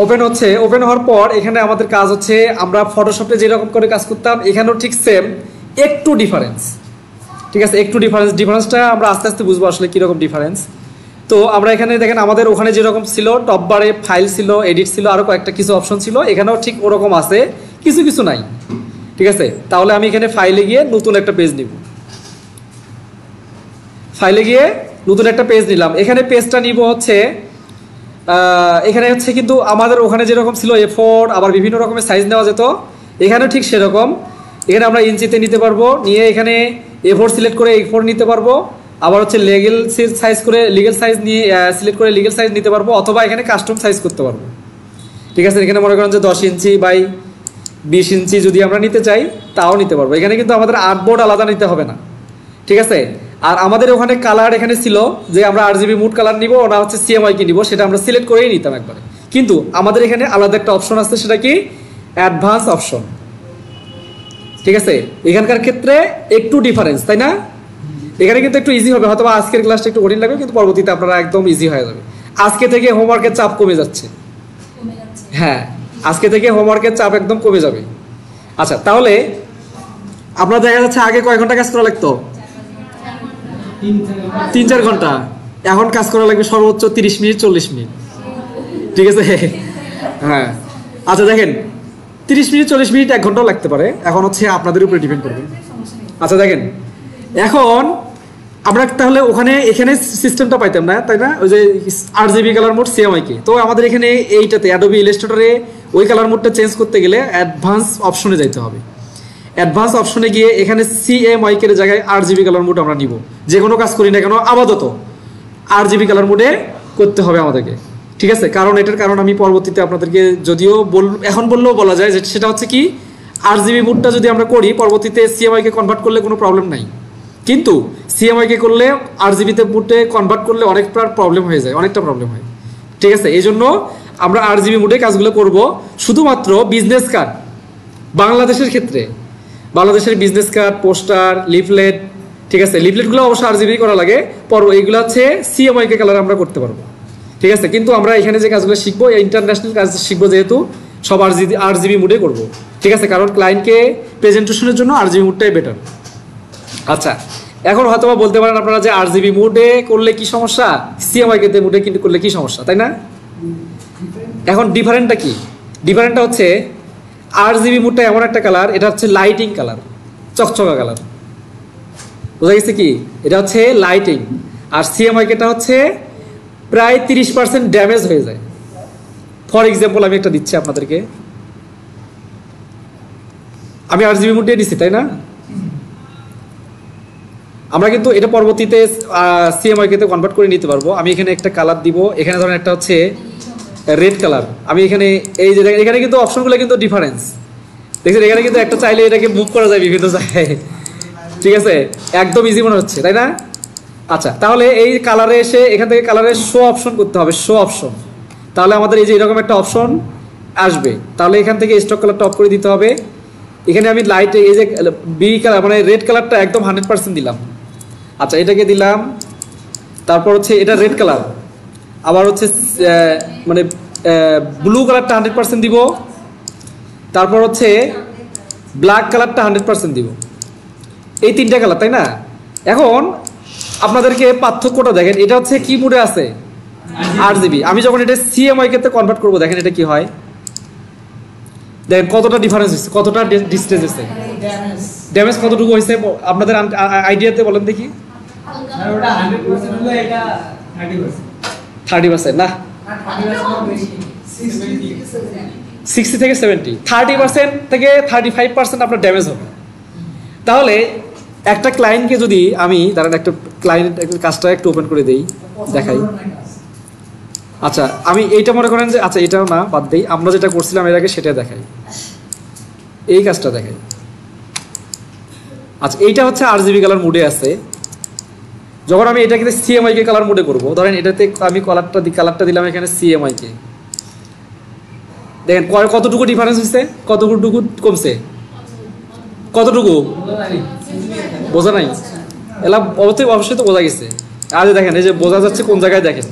Open হচ্ছে। Open হওয়ার পর এখানে আমাদের কাজ হচ্ছে আমরা ফটোশপে যেরকম করে কাজ করতাম এখানেও ঠিক সেম, একটু ডিফারেন্স। ঠিক আছে, একটু ডিফারেন্সটা আমরা আস্তে আস্তে বুঝবো আসলে কীরকম ডিফারেন্স। তো আমরা এখানে দেখেন আমাদের ওখানে যেরকম ছিল টপ বারে ফাইল ছিল, এডিট ছিল, আরও কয়েকটা কিছু অপশন ছিল, এখানেও ঠিক ওরকম আছে, কিছু কিছু নাই। ঠিক আছে, তাহলে আমি এখানে ফাইলে গিয়ে নতুন একটা পেজ নিব। ফাইলে গিয়ে নতুন একটা পেজ নিলাম। এখানে পেজটা নিব হচ্ছে এখানে হচ্ছে কিন্তু আমাদের ওখানে যেরকম ছিল A4, আবার বিভিন্ন রকমের সাইজ নেওয়া যেত, এখানেও ঠিক সেরকম। এখানে আমরা ইঞ্চিতে নিতে পারবো, নিয়ে এখানে A4 সিলেক্ট করে A4 নিতে পারবো, আবার হচ্ছে লিগ্যাল সাইজ করে লিগ্যাল সাইজ নিয়ে সিলেক্ট করে লিগ্যাল সাইজ নিতে পারবো, অথবা এখানে কাস্টম সাইজ করতে পারবো। ঠিক আছে, এখানে মনে করেন যে 10 ইঞ্চি বাই 20 ইঞ্চি যদি আমরা নিতে চাই তাও নিতে পারবো। এখানে কিন্তু আমাদের আর্টবোর্ড আলাদা নিতে হবে না। ঠিক আছে, আর আমাদের ওখানে কালার এখানে ছিল যে আমরা RGB মুড কালার নিব না হচ্ছে CMYK নিব, সেটা আমরা সিলেক্ট করেই নিতাম একবারে। কিন্তু আমাদের এখানে আলাদা একটা অপশন আছে, সেটা কি অ্যাডভান্স অপশন। ঠিক আছে, এখানকার ক্ষেত্রে একটু ডিফারেন্স, তাই না? এখানে কিন্তু একটু ইজি হবে, হয়তো আজকের ক্লাসটা একটু কঠিন লাগবে, কিন্তু পরবর্তীতে আপনারা একদম ইজি হয়ে যাবে। আজকে থেকে হোমওয়ার্কের চাপ কমে যাচ্ছে। হ্যাঁ, আজকে থেকে হোমওয়ার্কের চাপ একদম কমে যাবে। আচ্ছা, তাহলে আপনারা দেখা যাচ্ছে আগে কয় ঘন্টা কাজ করা লাগতো? 3-4 ঘন্টা। এখন কাজ করা লাগবে সর্বোচ্চ 30 মিনিট 40 মিনিট। ঠিক আছে, হ্যাঁ। আচ্ছা দেখেন, 30 মিনিট 40 মিনিট 1 ঘন্টাও লাগতে পারে, এখন হচ্ছে আপনাদের উপরে ডিপেন্ড করবে। আচ্ছা দেখেন, এখন আমরা তাহলে ওখানে এখানে সিস্টেমটা পাইতাম না, তাই না? ওই যে RGB কালার মোড CMYK, তো আমাদের এখানে এইটাতে অ্যাডোবি ইলাস্ট্রেটরে ওই কালার মোডটা চেঞ্জ করতে গেলে অ্যাডভান্স অপশনে যাইতে হবে। অ্যাডভান্স অপশনে গিয়ে এখানে CMYK এর জায়গায় RGB কালার মোড আমরা নিব। যে কোনো কাজ করি না কেন আপাতত RGB কালার মোডে করতে হবে আমাদেরকে। ঠিক আছে, কারণ এটার কারণ আমি পরবর্তীতে আপনাদেরকে যদিও এখন বললেও বলা যায়, যে সেটা হচ্ছে কি RGB মোডটা যদি আমরা করি পরবর্তীতে CMYK কনভার্ট করলে কোনো প্রবলেম নাই, কিন্তু CMYK করলে RGB-তে মোডে কনভার্ট করলে অনেকটা প্রবলেম হয়ে যায়, অনেকটা প্রবলেম হয়। ঠিক আছে, এই জন্য আমরা RGB মোডে কাজগুলো করব। শুধুমাত্র বিজনেস কার্ড বাংলাদেশের ক্ষেত্রে, বাংলাদেশের বিজনেস কার্ড, পোস্টার, লিফলেট, ঠিক আছে, লিফলেটগুলো অবশ্য RGB করা লাগে, এইগুলো হচ্ছে CMYK কালার আমরা করতে পারবো। ঠিক আছে, কিন্তু আমরা এখানে যে কাজগুলো শিখবো ইন্টারন্যাশনাল কাজ শিখবো, যেহেতু সব RGB মোডে করবো। ঠিক আছে, কারণ ক্লায়েন্টকে প্রেজেন্টেশনের জন্য RGB মোডটাই বেটার। আচ্ছা, এখন হয়তো বলতে পারেন আপনারা যে RGB মোডে করলে কি সমস্যা, CMYK-তে মোডে কিন্তু করলে কি সমস্যা, তাই না? এখন ডিফারেন্টটা কি? ডিফারেন্টটা হচ্ছে RGB মোডটা এমন একটা কালার, এটা হচ্ছে লাইটিং কালার, চকচকা কালার। বোঝা গেছে কি? এটা হচ্ছে লাইটিং। আর CMYK-টা হচ্ছে প্রায় 30% ড্যামেজ হয়ে যায়। ফর এক্সাম্পল আমি একটা দিচ্ছি আপনাদেরকে, আমি RGB মোড দিয়ে দিচ্ছি, তাই না? আমরা কিন্তু এটা পরবর্তীতে CMYK-তে কনভার্ট করে নিতে পারবো। আমি এখানে একটা কালার দিব, এখানে ধরেন একটা হচ্ছে রেড কালার। আমি এখানে এই যে দেখেন, এখানে কিন্তু অপশনগুলো কিন্তু ডিফারেন্স দেখছেন, এখানে কিন্তু একটা চাইলে এটাকে মুভ করা যায় বিভিন্ন জায়গায়। ঠিক আছে, একদম ইজি মনে হচ্ছে, তাই না? আচ্ছা, তাহলে এই কালারে এসে এখান থেকে কালারের শো অপশন করতে হবে, শো অপশন। তাহলে আমাদের এই যে এরকম একটা অপশন আসবে, তাহলে এখান থেকে স্টক কালারটা অফ করে দিতে হবে। এখানে আমি লাইট এই যে বি কালার মানে রেড কালারটা একদম 100% দিলাম। আচ্ছা, এটাকে দিলাম, তারপর হচ্ছে এটা রেড কালার, আবার হচ্ছে মানে ব্লু কালারটা 100% দিব, তারপর হচ্ছে ব্ল্যাক কালারটা 100% দিব। এই 3টা কালার, তাই না? এখন আপনাদেরকে পার্থক্যটা দেখেন, এটা হচ্ছে কি মোডে আছে RGB। আমি যখন এটা CMYK-তে কনভার্ট করবো, দেখেন এটা কি হয়, দেখেন কতটা ডিফারেন্স হয়েছে, কতটা ডিস্টেন্স হয়েছে, ড্যামেজ কতটুকু হয়েছে আপনাদের আইডিয়াতে বলেন দেখি। 30% না, 60 থেকে 70, 30% থেকে 35% আপনার ড্যামেজ হবে। তাহলে একটা ক্লায়েন্টকে যদি আমি ধরেন একটা ক্লায়েন্ট কাজটা একটু ওপেন করে দেই, দেখাই। আচ্ছা, আমি এইটা মনে করেন যে, আচ্ছা এটাও না, বাদ দেই, আমরা যেটা করছিলাম এর আগে সেটা দেখাই, এই কাজটা দেখাই। আচ্ছা, এইটা হচ্ছে RGB কালার মোডে আছে। যখন আমি এটাকে CMYK কালার মোডে করবো, ধরেন এটাতে আমি কালারটা দিলাম এখানে CMYK, দেখেন কতটুকু ডিফারেন্স হয়েছে, কতটুকু কমছে, কতটুকু বোঝা নাই? এলা অবশ্যই তো বোঝা গেছে। আজ দেখেন এই যে বোঝা যাচ্ছে কোন জায়গায়, দেখেন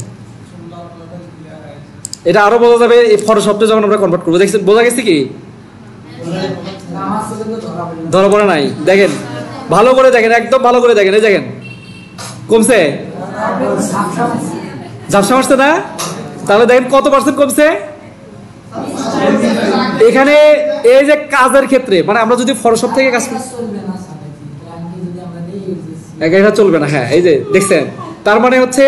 এটা আরো বোঝা যাবে এই ফটোশপে যখন আমরা কনভার্ট করবো। দেখছেন বোঝা গেছে কি? ধরা পড়ে নাই? দেখেন ভালো করে দেখেন, একদম ভালো করে দেখেন, এই দেখেন কমছে, ঝাপসা মারছে না? তাহলে দেখেন কত পার্সেন্ট কমছে এখানে। এই যে কাজের ক্ষেত্রে মানে আমরা যদি ফটোশপ থেকে কাজ করি এটা চলবে না। হ্যাঁ এই যে দেখছেন, তার মানে হচ্ছে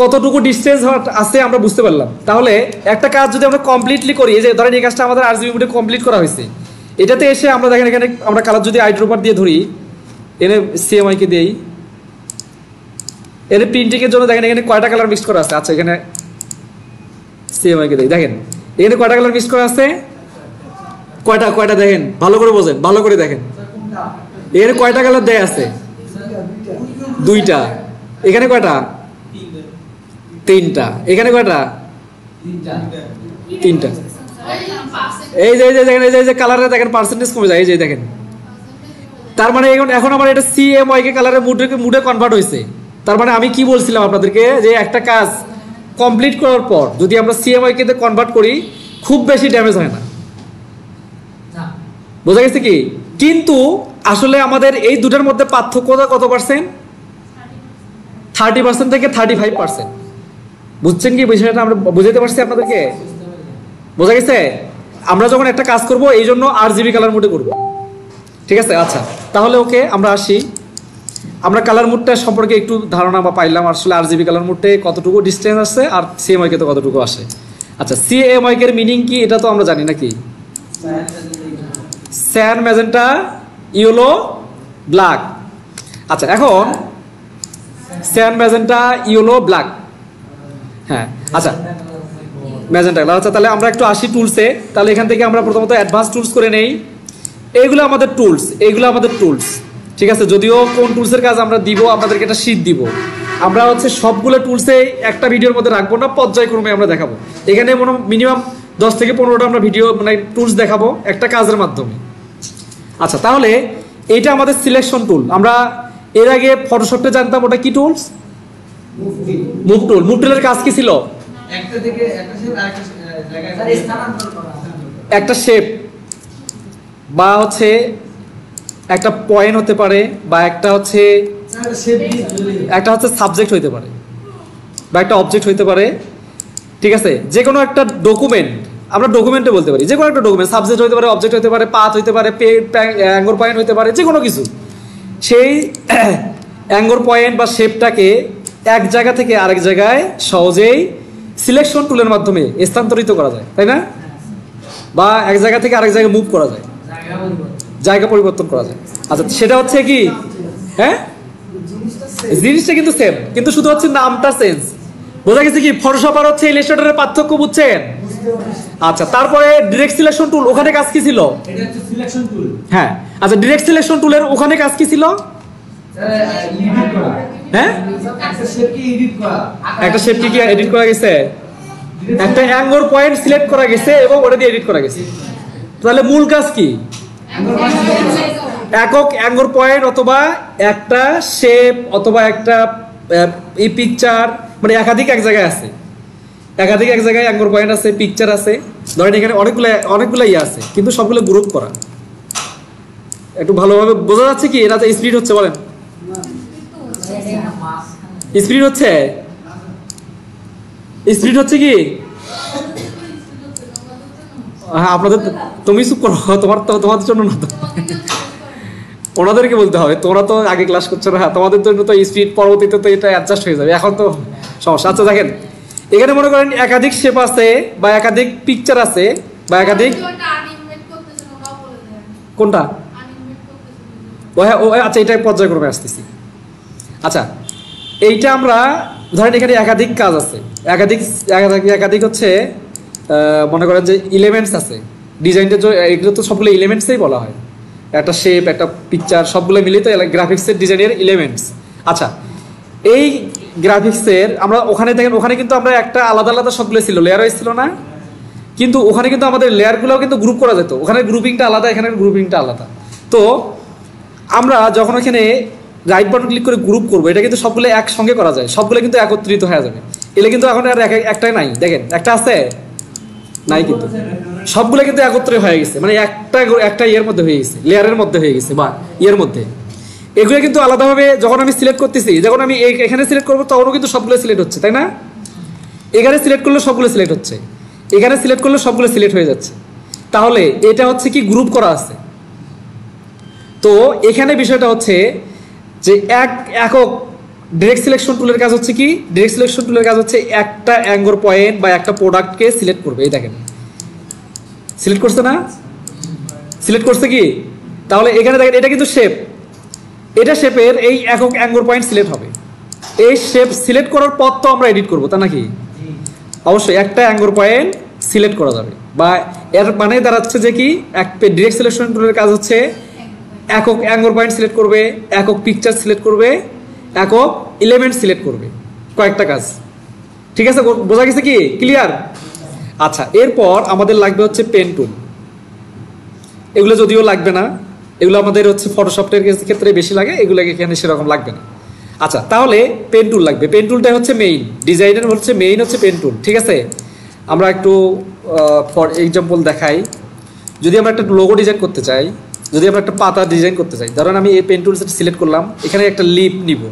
কতটুকু ডিসটেন্স আছে আমরা বুঝতে পারলাম। তাহলে একটা কাজ যদি আমরা কমপ্লিটলি করি, এই যে ধরেন এই কাজটা আমাদের আরজিবি মোডে কমপ্লিট করা হয়েছে, এটাতে এসে আমরা দেখেন এখানে আমরা কালার যদি আইড্রোপার দিয়ে ধরি, এনে সিএমআই কে দিই, এর প্রিন্টিং এর জন্য দেখেন এখানে কয়টা কালার মিক্স করা আছে। আচ্ছা এখানে সিএমআই কে দিই, দেখেন এখানে কয়টা কালার মিক্স করা আছে, কয়টা দেখেন ভালো করে বোঝেন, ভালো করে দেখেন এখানে কয়টা কালার দেয়া আছে, দুইটা। এখানে কয়টা, তিনটা। এখানে কয়টা, তিনটা। এই যে দেখেন এই যে কালারে দেখেন পার্সেন্টেজ কমে যায়, এই যে দেখেন। তার মানে এখন আমার এটা সিএমওয়াই কে কালারের মুডে কনভার্ট হয়েছে। তার মানে আমি কি বলছিলাম আপনাদেরকে, যে একটা কাজ কমপ্লিট করার পর যদি আমরা সিএমওয়াই কে কনভার্ট করি খুব বেশি ড্যামেজ হয় না, বোঝা গেছে কি? কিন্তু আসলে আমাদের এই দুটার মধ্যে পার্থক্যটা কত পার্সেন্ট? 30% থেকে 35%। বুঝছেন কি বিষয়টা? আমরা বুঝাতে পারছি আপনাদেরকে? বোঝা গেছে? আমরা যখন একটা কাজ করব এই জন্য আরজিবি কালার মোডে করব, ঠিক আছে? আচ্ছা তাহলে ওকে আমরা আসি, আমরা কালার মোডটা সম্পর্কে একটু ধারণা বা পাইলাম, আসলে আরজিবি কালার মোডে কতটুকু ডিসটেন্স আছে আর সিএমওয়াই কে তো কতটুকু আসে। আচ্ছা সিএমওয়াই এর মিনিং কি এটা তো আমরা জানি নাকি? স্যান, ম্যাজেন্টা, ইয়েলো, ব্ল্যাক। আচ্ছা এখন স্যান, ম্যাজেন্টা, ইয়েলো, ব্ল্যাক, হ্যাঁ আচ্ছা ম্যাজেন্টা। আচ্ছা তাহলে আমরা একটু আসি টুলসে। তাহলে এখান থেকে আমরা প্রথমত অ্যাডভান্স টুলস করে নেই। এইগুলো আমাদের টুলস, এইগুলো আমাদের টুলস, ঠিক আছে? যদিও কোন টুলসের কাজ আমরা দিব আপনাদেরকে একটা শীট দিব, আমরা হচ্ছে সবগুলো টুলসে একটা ভিডিওর মধ্যে রাখবো না, পর্যায়ক্রমে আমরা দেখাবো। এখানে মিনিমাম 10 থেকে 15টা আমরা ভিডিও মানে টুলস দেখাবো একটা কাজের মাধ্যমে। আচ্ছা তাহলে এইটা আমাদের সিলেকশন টুল। আমরা এর আগে ফটোশপে জানতাম ওটা কি টুলস? Move tool. মুভ টুলের কাজ কি ছিল? একটা শেপ বা হচ্ছে একটা পয়েন্ট হতে পারে, বা একটা হচ্ছে সাবজেক্ট হইতে পারে, বা একটা অবজেক্ট হইতে পারে, ঠিক আছে? যে কোনো একটা ডকুমেন্ট, আমরা ডকুমেন্টে বলতে পারি যে কোনো একটা ডকুমেন্ট, সাবজেক্ট হইতে পারে, অবজেক্ট হইতে পারে, পাথ হইতে পারে, অ্যাঙ্গর পয়েন্ট হইতে পারে, যে কোনো কিছু। সেই অ্যাঙ্গর পয়েন্ট বা শেপটাকে এক জায়গা থেকে আরেক জায়গায় সহজেই সিলেকশন টুলের মাধ্যমে স্থানান্তরিত করা যায়, তাই না? বা এক জায়গা থেকে আরেক জায়গায় মুভ করা যায়, জায়গা পরিবর্তন করা যায়। আচ্ছা সেটা হচ্ছে কি, হ্যাঁ জিনিসটা কিন্তু সেম, কিন্তু শুধু হচ্ছে নামটা চেঞ্জ। বোঝা গেছে কি? ফটোশপ আর হচ্ছে ইলাস্ট্রেটরের পার্থক্য বুঝছেন? আচ্ছা তারপরে ডিরেক্ট সিলেকশন টুল, ওখানে কাজ কি ছিল? এটা হচ্ছে সিলেকশন টুল। হ্যাঁ আচ্ছা ডিরেক্ট সিলেকশন টুলের ওখানে কাজ কি ছিল? হ্যাঁ একটা শেপকে এডিট করা। একটা শেপকে কি এডিট করা গেছে? একটা অ্যাঙ্গর পয়েন্ট সিলেক্ট করা গেছে এবং ওটা দিয়ে এডিট করা গেছে। তাহলে মূল কাজ কি? একক অ্যাঙ্গর পয়েন্ট অথবা একটা শেপ অথবা একটা এই পিকচার, মানে একাধিক এক জায়গায় আছে, একাধিক এক জায়গায় অ্যাঙ্গর পয়েন্ট আছে, পিকচার আছে। ধরেন এখানে অনেকগুলো ইয়ে আছে, কিন্তু সবগুলো গ্রুপ করা। একটু ভালোভাবে বোঝা যাচ্ছে কি? এটা স্পিড হচ্ছে, বলেন স্পিড হচ্ছে, স্পিড হচ্ছে কি? হ্যাঁ আপনাদের, তুমি চুপ করো, তোমাদের জন্য না তো, ওনাদেরকে বলতে হবে, তোমরা তো আগে ক্লাস করছো না, তোমাদের জন্য তো স্পিড পরবর্তীতে তো এটা অ্যাডজাস্ট হয়ে যাবে, এখন তো সমস্যা। আচ্ছা দেখেন এখানে মনে করেন একাধিক শেপ আছে বা একাধিক পিকচার আছে বা একাধিক, কোনটা? ও হ্যাঁ ও আচ্ছা এটা পর্যায়ক্রমে আসতেছি। আচ্ছা এইটা আমরা ধরেন এখানে একাধিক কাজ আছে, একাধিক হচ্ছে মনে করেন যে এলিমেন্টস আছে ডিজাইনটা, এগুলো তো সবগুলো এলিমেন্টসই বলা হয়, একটা শেপ একটা পিকচার সবগুলো মিলিয়ে তো গ্রাফিক্সের ডিজাইনের এলিমেন্টস। আচ্ছা এই গ্রাফিক্সের আমরা ওখানে দেখেন, ওখানে কিন্তু আমরা একটা আলাদা আলাদা সবগুলো ছিল, লেয়ার হয়েছিল না? কিন্তু ওখানে কিন্তু আমাদের লেয়ারগুলোও কিন্তু গ্রুপ করা যেত, ওখানে গ্রুপিংটা আলাদা, এখানে গ্রুপিংটা আলাদা। তো আমরা যখন ওখানে রাইট বাটন ক্লিক করে গ্রুপ করবো, এটা কিন্তু সবগুলো একসঙ্গে করা যায়, সবগুলো কিন্তু একত্রিত হয়ে যাবে। এলে কিন্তু এখন আর একটাই নাই, দেখেন একটা আছে নাই, কিন্তু সবগুলো কিন্তু একত্রে হয়ে গেছে, মানে একটা ইয়ের মধ্যে হয়ে গেছে, লেয়ারের মধ্যে হয়ে গেছে বা ইয়ের মধ্যে। এগুলো কিন্তু আলাদাভাবে যখন আমি সিলেক্ট করতেছি, যখন আমি এখানে সিলেক্ট করবো তখনও কিন্তু সবগুলো সিলেক্ট হচ্ছে, তাই না? এখানে সিলেক্ট করলে সবগুলো সিলেক্ট হচ্ছে, এখানে সিলেক্ট করলে সবগুলো সিলেক্ট হয়ে যাচ্ছে। তাহলে এটা হচ্ছে কি গ্রুপ করা আছে। তো এখানে বিষয়টা হচ্ছে যে একক ডাইরেক্ট সিলেকশন টুলের কাজ হচ্ছে কি, ডাইরেক্ট সিলেকশন টুলের কাজ হচ্ছে একটা অ্যাঙ্গর পয়েন্ট বা একটা প্রোডাক্টকে সিলেক্ট করবে। এই দেখেন সিলেক্ট করছে না, সিলেক্ট করছে কি? তাহলে এখানে দেখেন এটা কিন্তু শেপ, এটা শেপের এই একক অ্যাঙ্গর পয়েন্ট সিলেক্ট হবে। এই শেপ সিলেক্ট করার পর তো আমরা এডিট করবো, তা নাকি? অবশ্যই একটা অ্যাঙ্গর পয়েন্ট সিলেক্ট করা যাবে, বা এর মানে দাঁড়াচ্ছে যে কি ডাইরেক্ট সিলেকশন টুলের কাজ হচ্ছে একক অ্যাঙ্গর পয়েন্ট সিলেক্ট করবে, একক পিকচার সিলেক্ট করবে, একক এলিমেন্ট সিলেক্ট করবে, কয়েকটা কাজ। ঠিক আছে, বোঝা গেছে কি? ক্লিয়ার? আচ্ছা, এরপর আমাদের লাগবে হচ্ছে পেন টুল। এগুলো যদিও লাগবে না, এগুলো আমাদের হচ্ছে ফটোশপের ক্ষেত্রে বেশি লাগে, এগুলো এখানে সেরকম লাগবে না। আচ্ছা, তাহলে পেন টুল লাগবে। পেন টুলটা হচ্ছে মেইন, ডিজাইনের হচ্ছে মেইন হচ্ছে পেন টুল। ঠিক আছে, আমরা একটু ফর এক্সাম্পল দেখাই। যদি আমরা একটা লোগো ডিজাইন করতে চাই, যদি আমরা একটা পাতা ডিজাইন করতে চাই, ধরেন আমি এই পেন টুল সেট সিলেক্ট করলাম, এখানে একটা লিপ নিব,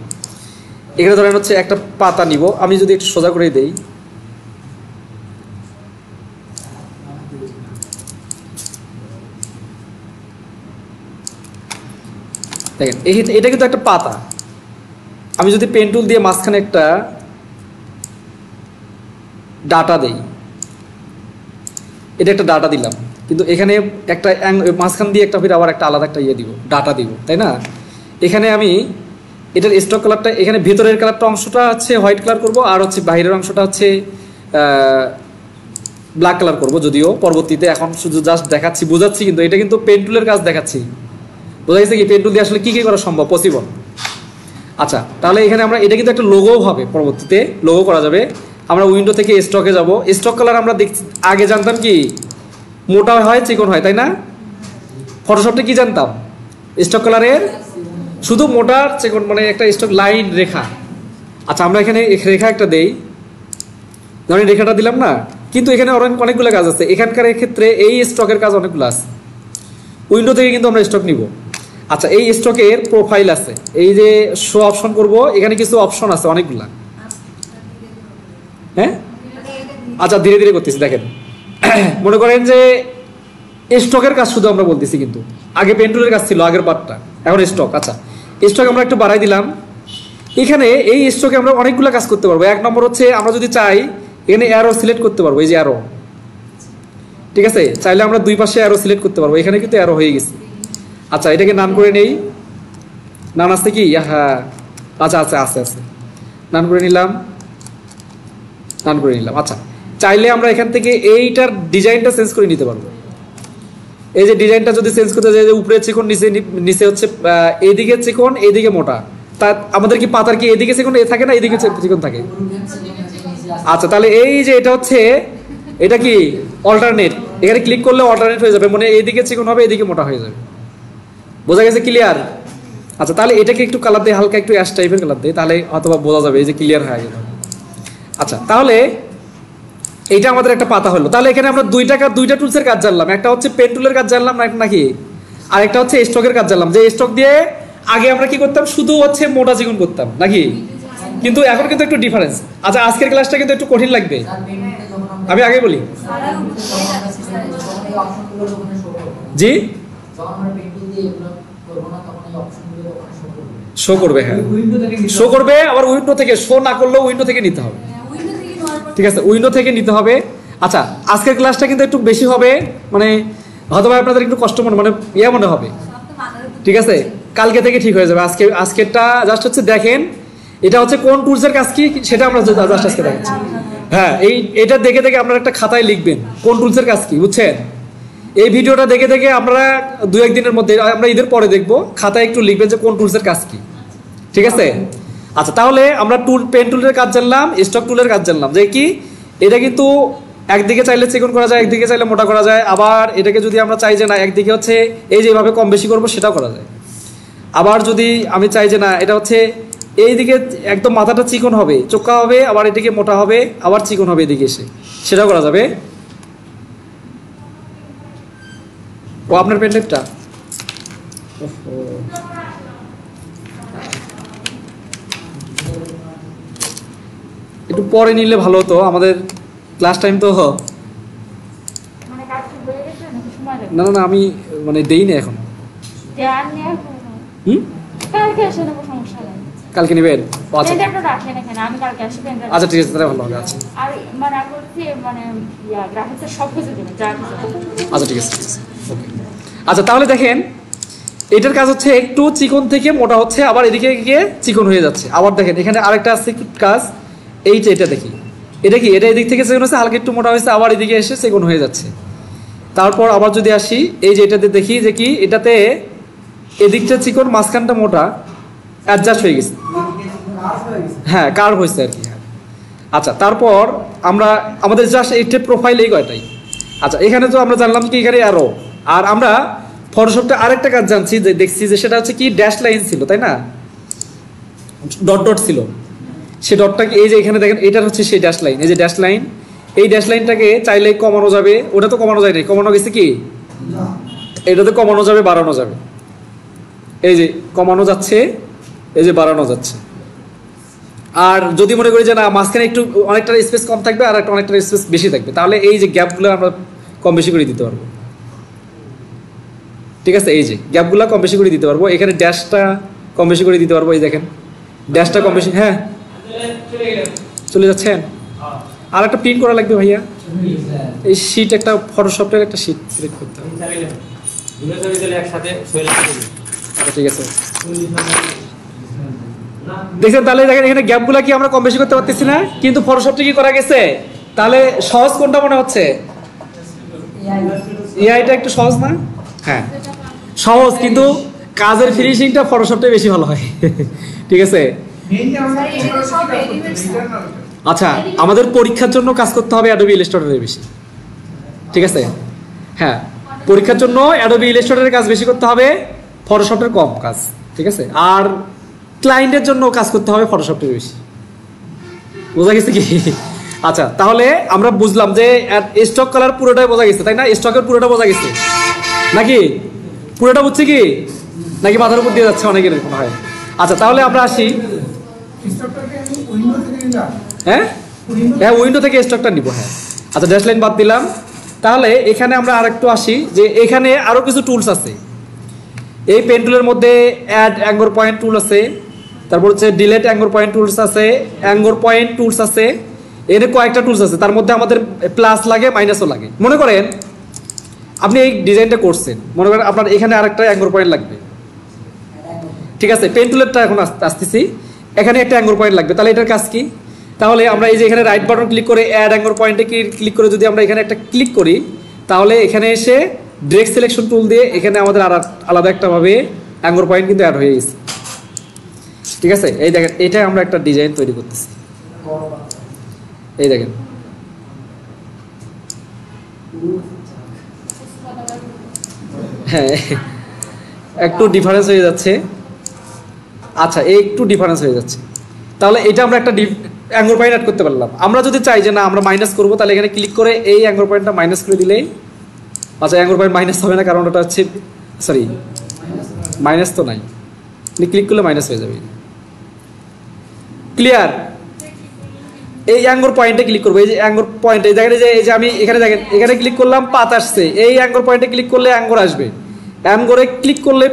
এখানে ধরেন হচ্ছে একটা পাতা নিব। আমি যদি একটু সোজা করে দেই, দেখেন এটা কিন্তু একটা পাতা। আমি যদি পেন টুল দিয়ে মাঝখানে একটা ডাটা দেই, এটা একটা ডাটা দিলাম, কিন্তু এখানে একটা মাঝখান দিয়ে একটা ফির আবার একটা আলাদা একটা ইয়ে দিব, ডাটা দিব, তাই না? এখানে আমি এটার স্টক কালারটা, এখানে ভেতরের কালারটা অংশটা হচ্ছে হোয়াইট কালার করব, আর হচ্ছে বাইরের অংশটা হচ্ছে ব্ল্যাক কালার করব। যদিও পরবর্তীতে এখন শুধু জাস্ট দেখাচ্ছি, বোঝাচ্ছি, কিন্তু এটা কিন্তু পেন টুলের কাজ দেখাচ্ছি। বোঝা গেছে কি পেন টুল দিয়ে আসলে কি কি করা সম্ভব, পসিবল। আচ্ছা, তাহলে এখানে আমরা এটা কিন্তু একটা লোগো হবে, পরবর্তীতে লোগো করা যাবে। আমরা উইন্ডো থেকে স্টকে যাব। স্টক কালার আমরা দেখছি, আগে জানতাম কি মোটা হয় চিকন হয়, তাই না? ফটোশপে কি জানতাম? স্টক কালারের শুধু মোটা চিকন, মানে একটা স্টক লাইন রেখা। আচ্ছা, আমরা এখানে রেখা একটা দেই, ধরেন রেখাটা দিলাম না, কিন্তু এখানে অনেকগুলো কাজ আছে। এখানকার ক্ষেত্রে এই স্টকের কাজ অনেকগুলো আছে। উইন্ডো থেকে কিন্তু আমরা স্টক নিব। আচ্ছা, এই স্টকের প্রোফাইল আছে, এই যে শো অপশন করব, এখানে কিছু অপশন আছে অনেকগুলা। হ্যাঁ, আচ্ছা ধীরে ধীরে করতেছি। দেখেন মনে করেন যে স্টকের কাজ শুধু আমরা বলতেছি, কিন্তু আগে পেন টুলের কাজ ছিল আগের পার্টটা, এখন স্টক। আচ্ছা, স্টক আমরা একটু বাড়াই দিলাম। এখানে এই স্টকে আমরা অনেকগুলো কাজ করতে পারবো। এক নম্বর হচ্ছে আমরা যদি চাই এখানে অ্যারো সিলেক্ট করতে পারবো, এই যে অ্যারো। ঠিক আছে, চাইলে আমরা দুই পাশে অ্যারো সিলেক্ট করতে পারবো। এখানে কিন্তু অ্যারো হয়ে গেছে। আচ্ছা, এটাকে নাম করে নেই। নাম আছে কি? হ্যাঁ, আচ্ছা আচ্ছা আছে আছে, নাম করে নিলাম, নাম করে নিলাম। আচ্ছা, চাইলে আমরা এখান থেকে এইটার ডিজাইনটা চেঞ্জ করে নিতে পারবো। এই যে ডিজাইনটা যদি চেঞ্জ করতে যাই, যে উপরে চিকন, নিচে হচ্ছে এইদিকে চিকন, এইদিকে মোটা, তা আমাদের কি পাতার কি এদিকে চিকন থাকে না এদিকে চিকন থাকে? আচ্ছা, তাহলে এই যে এটা হচ্ছে, এটা কি অল্টারনেট, এখানে ক্লিক করলে অল্টারনেট হয়ে যাবে, মানে এইদিকে চিকন হবে, এদিকে মোটা হয়ে যাবে। বোঝা গেছে? ক্লিয়ার? আচ্ছা, তাহলে এটাকে একটু কালার দিয়ে, হালকা একটু অ্যাশ টাইপের কালার দিয়ে, তাহলে অথবা বোঝা যাবে এই যে ক্লিয়ার হয়ে গেল। আচ্ছা, তাহলে এইটা আমাদের একটা পাতা হলো। তাহলে এখানে আমরা দুইটা টুলসের কাজ জানলাম, একটা হচ্ছে পেন টুলের কাজ জানলাম নাকি, আর একটা হচ্ছে স্টকের কাজ জানলাম। যে স্টক দিয়ে আগে আমরা কি করতাম, শুধু হচ্ছে মোটা চিকন করতাম নাকি, কিন্তু এখন কিন্তু একটু ডিফারেন্স। আচ্ছা, আজকের ক্লাসটা কিন্তু একটু কঠিন লাগবে, আমি আগে বলি। জি, শো করবে, হ্যাঁ শো করবে, আবার উইন্ডো থেকে শো না করলেও উইন্ডো থেকে নিতে হবে। ঠিক আছে, উইন্ডো থেকে নিতে হবে। আচ্ছা, আজকের ক্লাসটা কিন্তু একটু বেশি হবে, মানে হয়তো আপনাদের একটু কষ্ট মানে ইয়ে মনে হবে। ঠিক আছে, কালকে থেকে ঠিক হয়ে যাবে। আজকেরটা জাস্ট হচ্ছে দেখেন, এটা হচ্ছে কোন টুলসের কাজ কি সেটা আমরা জাস্ট আজকে দেখাচ্ছি। হ্যাঁ, এটা দেখে দেখে আপনারা একটা খাতায় লিখবেন কোন টুলসের কাজ কি, বুঝছেন? এই ভিডিওটা দেখে দেখে আমরা 2-1 দিনের মধ্যে, আমরা ঈদের পরে দেখবো, খাতায় একটু লিখবেন যে কোন টুলসের কাজ কি। ঠিক আছে? আচ্ছা, তাহলে আমরা পেন টুলের কাজ জানলাম, স্টক টুলের কাজ জানলাম, যে কি এটা কিন্তু একদিকে চাইলে চিকন করা যায়, একদিকে চাইলে মোটা করা যায়। আবার এটাকে যদি আমরা চাই যে না একদিকে হচ্ছে এই যেভাবে কম বেশি করবো সেটাও করা যায়। আবার যদি আমি চাই যে না এটা হচ্ছে এইদিকে একদম মাথাটা চিকন হবে, চোখা হবে, আবার এদিকে মোটা হবে, আবার চিকন হবে এদিকে এসে, সেটাও করা যাবে। ও আপনার পেনড্রাইভটা একটু পরে নিলে ভালো হতো, আমাদের ক্লাস টাইম তো। না না না, আমি মানে দেই না এখন। কালকে নেবেন? আচ্ছা আচ্ছা ঠিক আছে, তাহলে ভালো হবে। আচ্ছা আচ্ছা ঠিক আছে, ওকে। আচ্ছা তাহলে দেখেন, এটার কাজ হচ্ছে একটু চিকন থেকে মোটা হচ্ছে, আবার এদিকে গিয়ে চিকন হয়ে যাচ্ছে। আবার দেখেন এখানে আরেকটা আছে কাজ, এইটা, এটা দেখি, এটা কি, এটা এদিক থেকে চিকন হচ্ছে, হালকা একটু মোটা হয়েছে, আবার এদিকে এসে চিকন হয়ে যাচ্ছে। তারপর আবার যদি আসি, এই যে এটাতে দেখি যে কি, এটাতে এদিকটা চিকন, মাঝখানটা মোটা, অ্যাডজাস্ট হয়ে গেছে, হ্যাঁ কার্ভ হয়েছে আর কি। আচ্ছা তারপর আমরা আমাদের জাস্ট এইটা প্রোফাইল এই কয়টাই। আচ্ছা এখানে তো আমরা জানলাম কি এখানে অ্যারো, আর আমরা ফটোশপটা আরেকটা কাজ জানছি, যে দেখছি যে সেটা হচ্ছে কি ড্যাশ লাইন ছিল, তাই না, ডট ডট ছিল। সে ডটটাকে এই যে এখানে দেখেন, এটার হচ্ছে সেই ড্যাশ লাইন, এই যে ড্যাশ লাইন, এই ড্যাশ লাইনটাকে চাইলে কমানো যাবে, ওটা তো কমানো যায় না, কমানো গেছে কি, এটাতে কমানো যাবে, বাড়ানো যাবে, এই যে কমানো যাচ্ছে, এই যে বাড়ানো যাচ্ছে। আর যদি মনে করি যে না মাঝখানে একটু অনেকটা স্পেস কম থাকবে আর একটা অনেকটা স্পেস বেশি থাকবে, তাহলে এই যে গ্যাপগুলো আমরা কম বেশি করে দিতে পারবো। ঠিক আছে, এই যে গ্যাপগুলো কম বেশি করে দিতে পারবো, এখানে ড্যাশটা কম বেশি করে দিতে পারবো, এই দেখেন ড্যাশটা কম বেশি। হ্যাঁ চলে যাচ্ছেন, আর একটা প্রিন্ট করা লাগবে ভাইয়া, এই শিট একটা ফটোশপের একটা শিট সিলেক্ট করতে হবে। ঠিক আছে দেখছেন, তাহলে দেখেন এখানে গ্যাপগুলো কি আমরা কম বেশি করতে পারতেছি না, কিন্তু ফটোশপটা কি করা গেছে। তাহলে সহজ কোনটা মনে হচ্ছে, এআইটা একটু সহজ না? হ্যাঁ সহজ, কিন্তু কাজের ফিনিশিংটা ফটোশপটাই বেশি ভালো হয়। ঠিক আছে, আচ্ছা আমাদের পরীক্ষার জন্য কাজ করতে হবে অ্যাডোবি ইলাস্ট্রেটরের বেশি। ঠিক আছে, হ্যাঁ পরীক্ষার জন্য অ্যাডোবি ইলাস্ট্রেটরের কাজ বেশি করতে হবে, ফটোশপের কম কাজ। ঠিক আছে, আর ক্লায়েন্টের জন্য কাজ করতে হবে ফটোশপের বেশি। বোঝা গেছে কি? আচ্ছা তাহলে আমরা বুঝলাম যে স্টক কালার পুরোটাই বোঝা গেছে, তাই না? স্টকের পুরোটা বোঝা গেছে নাকি? পুরোটা বুঝছি কি নাকি মাথার উপর দিয়ে যাচ্ছে অনেকের মনে হয়? আচ্ছা তাহলে আমরা আসি, হ্যাঁ হ্যাঁ উইন্ডো থেকে স্টকটা নিব। হ্যাঁ আচ্ছা ড্যাশ লাইন বাদ দিলাম। তাহলে এখানে আমরা আরেকটু আসি, যে এখানে আরো কিছু টুলস আছে। এই পেন টুলের মধ্যে অ্যাড অ্যাঙ্গর পয়েন্ট টুল আছে, তারপর হচ্ছে ডিলেট অ্যাঙ্গর পয়েন্ট টুলস আছে, অ্যাঙ্গর পয়েন্ট টুলস আছে, এর কয়েকটা টুলস আছে। তার মধ্যে আমাদের প্লাস লাগে, মাইনাসও লাগে। মনে করেন আপনি এই ডিজাইনটা করছেন, মনে করেন আপনার এখানে আরেকটা অ্যাঙ্গর পয়েন্ট লাগবে। ঠিক আছে, পেন টুলেরটা এখন আসতেছি, এখানে একটা অ্যাঙ্গর পয়েন্ট লাগবে। তাহলে এটার কাজ কি? তাহলে আমরা এই যে এখানে রাইট বাটন ক্লিক করে অ্যাড অ্যাঙ্গর পয়েন্টে ক্লিক করে যদি আমরা এখানে একটা ক্লিক করি, তাহলে এখানে এসে ডিরেক্ট সিলেকশন টুল দিয়ে এখানে আমাদের আলাদা একটা ভাবে অ্যাঙ্গর পয়েন্ট কিন্তু অ্যাড হয়ে গেছে। ঠিক আছে, এই দেখেন এটা আমরা একটা ডিজাইন তৈরি করতেছি, এই দেখেন হ্যাঁ একটু ডিফারেন্স হয়ে যাচ্ছে। আচ্ছা এই একটু ডিফারেন্স হয়ে যাচ্ছে, তাহলে এটা আমরা একটা অ্যাঙ্গর পয়েন্ট অ্যাড করতে পারলাম। আমরা যদি চাই যে না আমরা মাইনাস করবো, তাহলে এখানে ক্লিক করে এই অ্যাঙ্গর পয়েন্টটা মাইনাস করে দিলেই, আচ্ছা অ্যাঙ্গর পয়েন্ট মাইনাস হবে না, কারণ ওটা হচ্ছে সরি মাইনাস তো নাই, ক্লিক করলে মাইনাস হয়ে যাবে। ক্লিয়ার? এই অ্যাঙ্গর পয়েন্টে ক্লিক করবো, এই যে অ্যাঙ্গর পয়েন্ট, এই জায়গায় যে এই যে আমি এখানে দেখেন এখানে ক্লিক করলাম পাত আসছে, এই অ্যাঙ্গর পয়েন্টে ক্লিক করলে অ্যাঙ্গর আসবে, অ্যাঙ্গরে ক্লিক করলে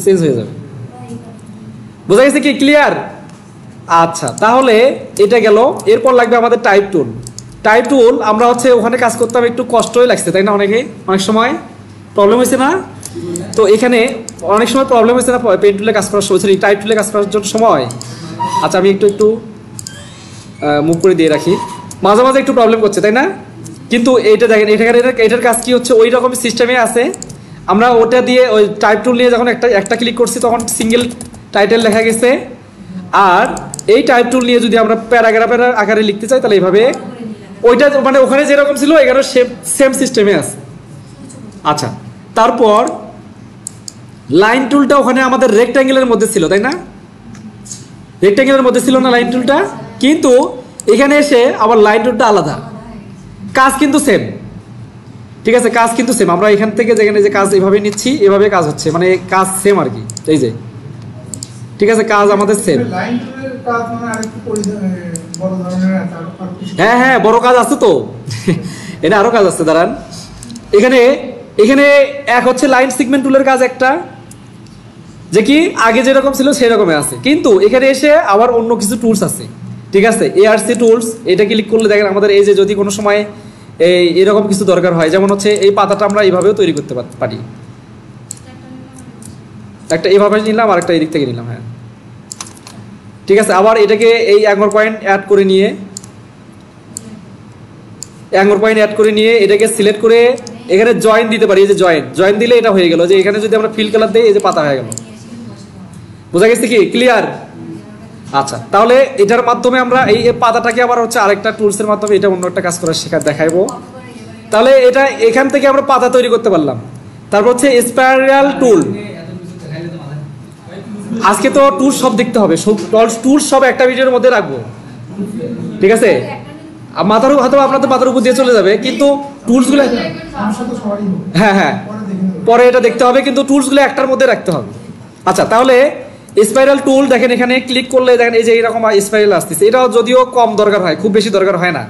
চেঞ্জ হয়ে যাবে। বোঝা গেছে কি? ক্লিয়ার? আচ্ছা তাহলে এটা গেল। এরপর লাগবে আমাদের টাইপ টুল। টাইপ টুল আমরা হচ্ছে ওখানে কাজ করতাম, একটু কষ্টই লাগছে তাই না? অনেক সময় প্রবলেম হয়েছে না? তো এখানে অনেক সময় প্রবলেম হয়েছে না পেন টুলে কাজ করার সময়, টাইপ টুলে কাজ করার জন্য সময়? আচ্ছা আমি একটু মুভ করে দিয়ে রাখি, মাঝে মাঝে একটু প্রবলেম করছে তাই না? কিন্তু এইটা দেখেন, এটার কাজ কি হচ্ছে, ওই রকম সিস্টেমে আছে। আমরা ওটা দিয়ে ওই টাইপ টুল নিয়ে যখন একটা ক্লিক করছি তখন সিঙ্গেল টাইটেল লেখা গেছে, আর এই টাইপ টুল নিয়ে যদি আমরা প্যারাগ্রাফের আকারে লিখতে চাই তাহলে এইভাবে ওইটা মানে ওখানে যেরকম ছিল এখানে সেম সিস্টেমে আছে। আচ্ছা তারপর লাইন টুলটা ওখানে আমাদের রেক্ট্যাঙ্গেলের মধ্যে ছিল তাই না? রেক্ট্যাঙ্গেলের মধ্যে ছিল না লাইন টুলটা, কিন্তু এখানে এসে আবার লাইন টুলটা আলাদা, কাজ কিন্তু সেম। ঠিক আছে, কাজ কিন্তু সেম। আমরা এখান থেকে যেখানে যে কাজ এভাবে নিচ্ছি, এভাবে কাজ হচ্ছে, মানে কাজ সেম আর কি। এই যে ঠিক আছে, কাজ আমাদের সেম। লাইন টুলের কাজ মানে আরেকটু বড় ধরনের আছে, আর কিছু। হ্যাঁ হ্যাঁ, বড় কাজ আছে তো। এটা আরো কাজ আছে, দাঁড়ান। এখানে এখানে এক হচ্ছে লাইন সিগমেন্ট টুলের কাজ একটা, যে কি আগে যেরকম ছিল সেরকমই আছে, কিন্তু এখানে এসে আবার অন্য কিছু টুলস আছে। ঠিক আছে, এআরসি টুলস, এটা ক্লিক করলে দেখেন আমাদের এই যে যদি কোনো সময় এরকম কিছু দরকার হয়, যেমন হচ্ছে এই পাতাটা আমরা এইভাবেও তৈরি করতে পারি। একটা এভাবে নিলাম আর একটা এই দিক থেকে নিলাম। হ্যাঁ ঠিক আছে, আবার এটাকে এই অ্যাঙ্গর পয়েন্ট অ্যাড করে নিয়ে এটাকে সিলেক্ট করে এখানে জয়েন দিতে পারি। এই যে জয়েন দিলে এটা হয়ে গেল, যে এখানে যদি আমরা ফিল কালার দিই, এই যে পাতা হয়ে গেল। বোঝা গেছে কি? ক্লিয়ার? আচ্ছা, তাহলে এটার মাধ্যমে আমরা এই পাতাটাকে আবার হচ্ছে আরেকটা টুলসের মাধ্যমে এটা অন্য একটা কাজ করার দেখাইবো। তাহলে এটা এখান থেকে আমরা পাতা তৈরি করতে পারলাম। তারপর হচ্ছে স্পাইরাল টুল। আজকে তো টুল সব দেখতে হবে, টুল সব একটা ভিডিওর মধ্যে রাখবো। ঠিক আছে, মাথার হয়তো আপনাদের মাথার উপর দিয়ে চলে যাবে, কিন্তু টুলসগুলো হ্যাঁ হ্যাঁ পরে এটা দেখতে হবে, কিন্তু টুলসগুলো একটার মধ্যে রাখতে হবে। আচ্ছা, তাহলে স্পাইরাল টুল দেখেন, এখানে ক্লিক করলে দেখেন এই যে এইরকম স্পাইরাল আসতেছে। এটাও যদিও কম দরকার হয়, খুব বেশি দরকার হয় না।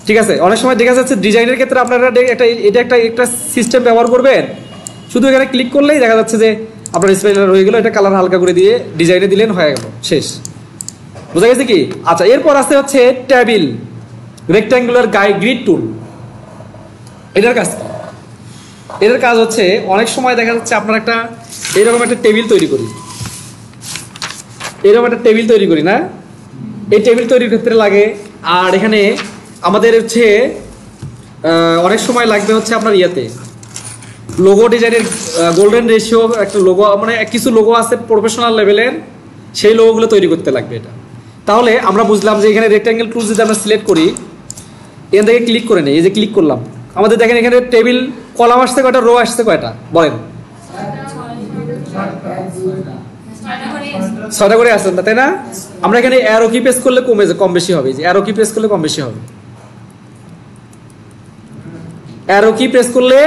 ঠিক আছে, অনেক সময় দেখা যাচ্ছে ডিজাইনের ক্ষেত্রে আপনারা একটা সিস্টেম ব্যবহার করবেন, শুধু এখানে ক্লিক করলেই দেখা যাচ্ছে যে আপনার স্পাইরাল হয়ে গেল, এটা কালার হালকা করে দিয়ে ডিজাইনে দিলেন, হয়ে গেল, শেষ। বোঝা গেছে কি? আচ্ছা, এরপর আসতে হচ্ছে টেবিল রেক্ট্যাঙ্গুলার গ্রিড টুল। এটার কাজ কি? এটার কাজ হচ্ছে অনেক সময় দেখা যাচ্ছে আপনার এরকম একটা টেবিল তৈরি করি, না? এই টেবিল তৈরির ক্ষেত্রে লাগে। আর এখানে আমাদের হচ্ছে অনেক সময় লাগবে হচ্ছে আপনার ইয়াতে লোগো ডিজাইনের গোল্ডেন রেশিও একটা লোগো, মানে কিছু লোগো আছে প্রফেশনাল লেভেলের, সেই লোগোগুলো তৈরি করতে লাগবে এটা। তাহলে আমরা বুঝলাম যে এখানে রেক্ট্যাঙ্গেল টুলস যদি আমরা সিলেক্ট করি, এখান থেকে ক্লিক করে নেই, এই যে ক্লিক করলাম, আমাদের দেখেন এখানে টেবিল কলাম আসছে কয়টা, রো আসছে কয়টা বলেন? 6টা করে আসছে, তাই না? আমরা এখানে অ্যারো কি প্রেস করলে কম বেশি হবে, যে অ্যারো কি প্রেস করলে কম বেশি হবে, অ্যারো কি প্রেস করলে,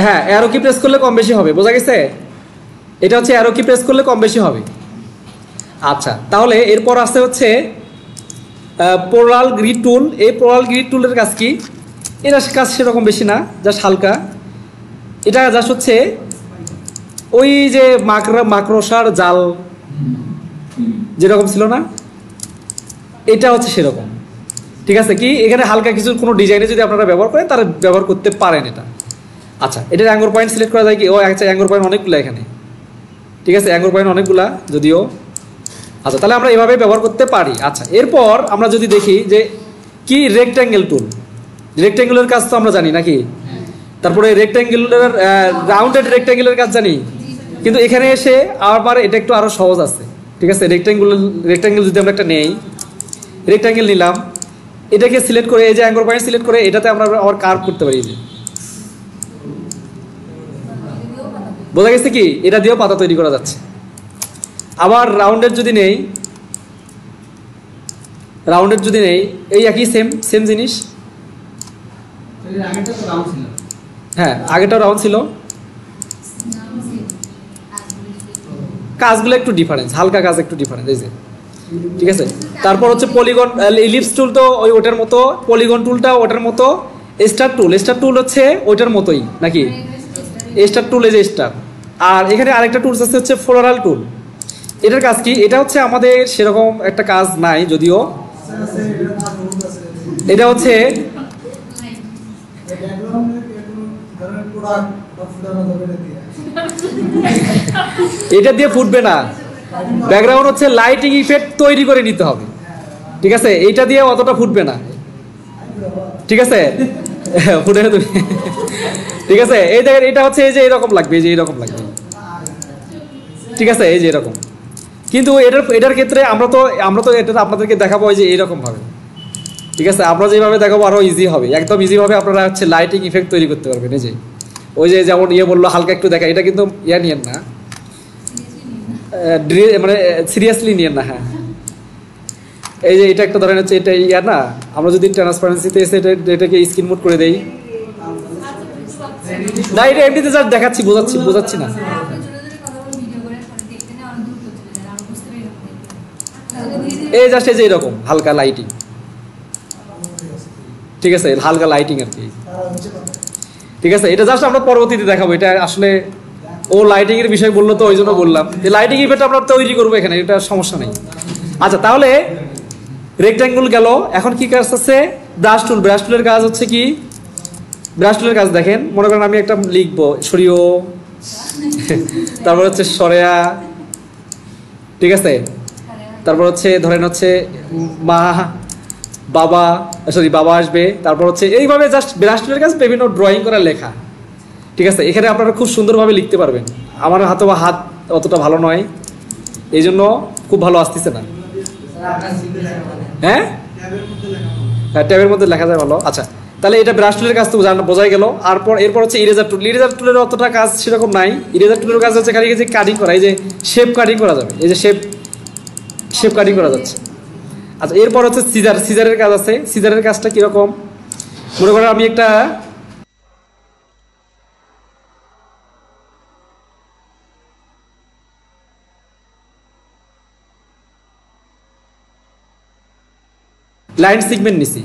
হ্যাঁ অ্যারো কি প্রেস করলে কম বেশি হবে। বোঝা গেছে? এটা হচ্ছে অ্যারো কি প্রেস করলে কম বেশি হবে। আচ্ছা, তাহলে এরপর আসতে হচ্ছে পোলার গ্রিড টুল। এই পোলার গ্রিড টুলের কাজ কি? এটা কাজ সেরকম বেশি না, জাস্ট হালকা। এটা জাস্ট হচ্ছে ওই যে মাকড়সার জাল যেরকম ছিল না, এটা হচ্ছে সেরকম। ঠিক আছে, কি এখানে হালকা কিছু কোনো ডিজাইনে যদি আপনারা ব্যবহার করেন, তারা ব্যবহার করতে পারেন এটা। আচ্ছা, এটার অ্যাঙ্গর পয়েন্ট সিলেক্ট করা যায় কি? ও আচ্ছা, অ্যাঙ্গর পয়েন্ট অনেকগুলো এখানে। ঠিক আছে, অ্যাঙ্গর পয়েন্ট অনেকগুলা যদিও। আচ্ছা, তাহলে আমরা এভাবে ব্যবহার করতে পারি। আচ্ছা, এরপর আমরা যদি দেখি যে কি রেক্ট্যাঙ্গেল টুল, রেক্ট্যাঙ্গুলার কাজ তো আমরা জানি নাকি? তারপরে রেক্ট্যাঙ্গুলার রাউন্ডেড রেক্ট্যাঙ্গুলার কাজ জানি, কিন্তু এখানে এসে আবার এটা একটু আরো সহজ আছে। ঠিক আছে, রেক্ট্যাঙ্গেল যদি আমরা একটা নেই, রেক্ট্যাঙ্গেল নিলাম, এটাকে সিলেক্ট করে এই যে অ্যাঙ্গর পয়েন্ট সিলেক্ট করে এটাতে আমরা আবার কার্ভ করতে পারি। যে বোঝা গেছে কি? এটা দিয়েও পাতা তৈরি করা যাচ্ছে। আবার রাউন্ডের যদি নেই, এই একই সেম জিনিস। হ্যাঁ, আগেটাও রাউন্ড ছিল, কাজগুলো একটু ডিফারেন্স, হালকা কাজ একটু ডিফারেন্স। এই যে ঠিক আছে, তারপর হচ্ছে পলিগন ইলিপস টুল, তো ওটার মতো, পলিগন টুলটা ওটার মতো, স্টার টুল হচ্ছে ওইটার মতোই নাকি? স্টার টুল, এই যে স্টার। আর এখানে আরেকটা টুলস আছে হচ্ছে ফ্লোরাল টুল। এটার কাজ কি? এটা হচ্ছে আমাদের সেরকম একটা কাজ নাই যদিও, এটা হচ্ছে এটা দিয়ে ফুটবে না, ব্যাকগ্রাউন্ড হচ্ছে লাইটিং ইফেক্ট তৈরি করে নিতে হবে। ঠিক আছে, এইটা দিয়ে অতটা ফুটবে না। ঠিক আছে, ফুটে তুমি। ঠিক আছে, এই দেখেন, এটা হচ্ছে এই যে এরকম লাগবে, এই যে এরকম লাগবে। ঠিক আছে, এই যে এরকম। কিন্তু এটার ক্ষেত্রে আমরা তো এটা আপনাদেরকে দেখাবো যে এইরকম ভাবে। ঠিক আছে, আমরা যেভাবে দেখাবো আরো ইজি হবে, একদম ইজি ভাবে আপনারা হচ্ছে লাইটিং ইফেক্ট তৈরি করতে পারবেন। এই যে ওই যে যেমন বললো হালকা একটু দেখা, এটা কিন্তু নিয়েন না, মানে সিরিয়াসলি নিয়েন না। হ্যাঁ, এই যে এটা একটা ধরেন হচ্ছে এটা ইয়া না, আমরা যদি ট্রান্সপারেন্সিতে এসে এটাকে স্ক্রিন মোড করে দেই, না এটা এমনিতে যা দেখাচ্ছি, বোঝাচ্ছি না। এই জাস্ট এই যে এরকম হালকা লাইটিং, ঠিক আছে, হালকা লাইটিং আর কি, ঠিক আছে। এটা জাস্ট আমরা পরবর্তীতে দেখাবো। এটা আসলে ও লাইটিং এর বিষয় বললো তো ওই জন্য বললাম, এই লাইটিং ইফেক্ট আমরা তৈরি করবো এখানে, এটা সমস্যা নেই। আচ্ছা, তাহলে রেক্ট্যাঙ্গেল গেল। এখন কি কাজ আছে? ব্রাশ টুল। ব্রাশ টুলের কাজ হচ্ছে কি? ব্রাশ টুলের কাজ দেখেন, মনে করেন আমি একটা লিখবো সরিও, তারপর হচ্ছে সরেয়া, ঠিক আছে, তারপর হচ্ছে ধরেন হচ্ছে মা, বাবা, সরি বাবা আসবে, তারপর হচ্ছে এইভাবে জাস্ট ব্রাশ টুলের কাজ বিভিন্ন ড্রয়িং করা, লেখা, ঠিক আছে। এখানে আপনারা খুব সুন্দরভাবে লিখতে পারবেন। আমার হাত অতটা ভালো নয়, এই জন্য খুব ভালো আসতেছে না। হ্যাঁ হ্যাঁ, ট্যাবের মধ্যে লেখা যায় ভালো। আচ্ছা, তাহলে এটা ব্রাশ টুলের কাজ তো বোঝাই গেল। এরপর হচ্ছে ইরেজার টুল। ইরেজার টুলের অতটা কাজ সেরকম নাই। ইরেজার টুলের কাজ হচ্ছে খালি যে কাটিং করা, এই যে শেপ কাটিং করা যাবে, এই যে শেপ কাটিং করা যাচ্ছে। আচ্ছা, এরপর হচ্ছে সিজারের কাজ আছে। সিজারের কাজটা কিরকম? মনে করেন আমি একটা লাইন সেগমেন্ট নিছি,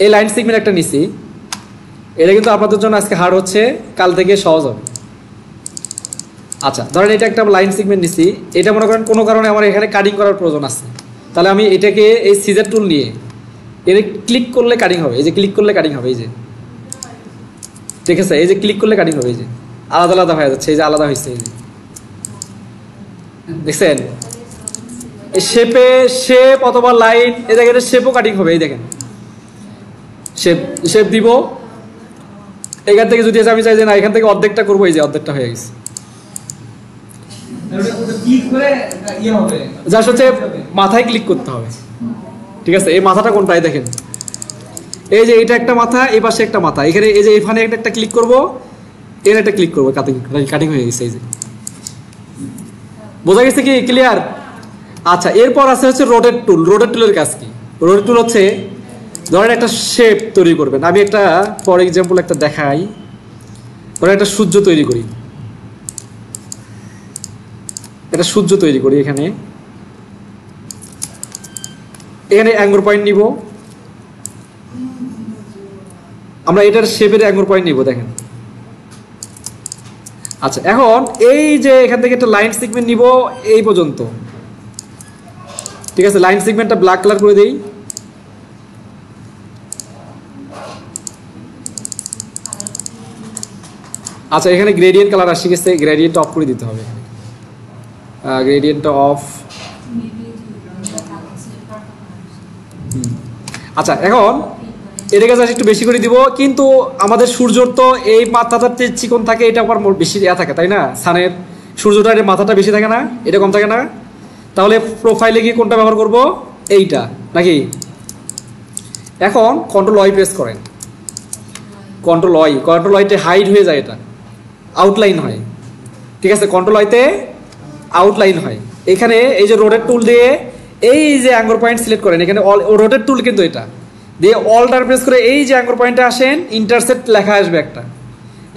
এই লাইন সেগমেন্ট একটা নিছি, এটা কিন্তু আপনাদের জন্য আজকে হার্ড হচ্ছে, কাল থেকে সহজ হবে। আচ্ছা, ধরেন এটা একটা লাইন সেগমেন্ট নিছি, এটা মনে করেন কোনো কারণে আমার এখানে কাটিং করার প্রয়োজন আছে, তাহলে আমি এটাকে এই সিজার টুল নিয়ে এর ক্লিক করলে কাটিং হবে। এই যে ক্লিক করলে কাটিং হবে, এই যে, ঠিক আছে, এই যে ক্লিক করলে কাটিং হবে, এই যে আলাদা আলাদা হয়ে যাচ্ছে, এই যে আলাদা হয়েছে, এই যে দেখছেন। শেপ অথবা লাইন, এই দেখেন শেপও কাটিং হবে, এই দেখেন শেপ দিব। এখান থেকে যদি আমি চাই যে না এখান থেকে অর্ধেকটা করবো, এই যে অর্ধেকটা হয়ে গেছে। জাস্ট হচ্ছে মাথায় ক্লিক করতে হবে, ঠিক আছে। এই মাথাটা কোনটা? দেখেন, এই যে এটা একটা মাথা, এই পাশে একটা মাথা, এখানে এই যে এখানে একটা ক্লিক করবো, এর একটা ক্লিক করবো, কাটিং হয়ে গেছে, এই যে বোঝা গেছে কি? ক্লিয়ার? আচ্ছা, এরপর আছে হচ্ছে রোটেট টুল। রোটেট টুলের কাজ কি? রোটেট টুল হচ্ছে ধরেন একটা শেপ তৈরি করবেন। আমি একটা ফর এক্সাম্পল একটা দেখাই, ধরেন একটা সূর্য তৈরি করি, একটা সূর্য তৈরি করি। এখানে অ্যাঙ্গর পয়েন্ট নিব আমরা, এটার শেপের অ্যাঙ্গর পয়েন্ট নিব, দেখেন। আচ্ছা, এখন এই যে এখান থেকে একটা লাইন সেগমেন্ট নিব এই পর্যন্ত, ঠিক আছে। লাইন সেগমেন্টটা ব্ল্যাক কালার করে দেই। আচ্ছা, এখানে গ্রেডিয়েন্ট কালার আসে গেছে, গ্রেডিয়েন্টটা অফ করে দিতে হবে। গ্রেডিয়েন্টটা অফ। আচ্ছা, এখন এটাকে জাস্ট একটু বেশি করে দিব, কিন্তু আমাদের সূর্যর তো এই মাথাটা চিকন থাকে, এটা আবার বেশি থাকে, তাই না? সানের সূর্যটার মাথাটা বেশি থাকে না, এটা কম থাকে না? তাহলে প্রোফাইলে গিয়ে কোনটা ব্যবহার করব? এইটা নাকি? এখন কন্ট্রোল ওয়াই প্রেস করেন, কন্ট্রোল ওয়াইতে হাইড হয়ে যায়, এটা আউটলাইন হয়, ঠিক আছে। কন্ট্রোল ওয়াইতে আউটলাইন হয়। এখানে এই যে রোটেট টুল দিয়ে এই যে অ্যাঙ্গর পয়েন্ট সিলেক্ট করেন, এখানে রোটেট টুল কিন্তু এটা দিয়ে অল্টার প্রেস করে এই যে অ্যাঙ্গর পয়েন্টে আসেন, ইন্টারসেপ্ট লেখা আসবে একটা,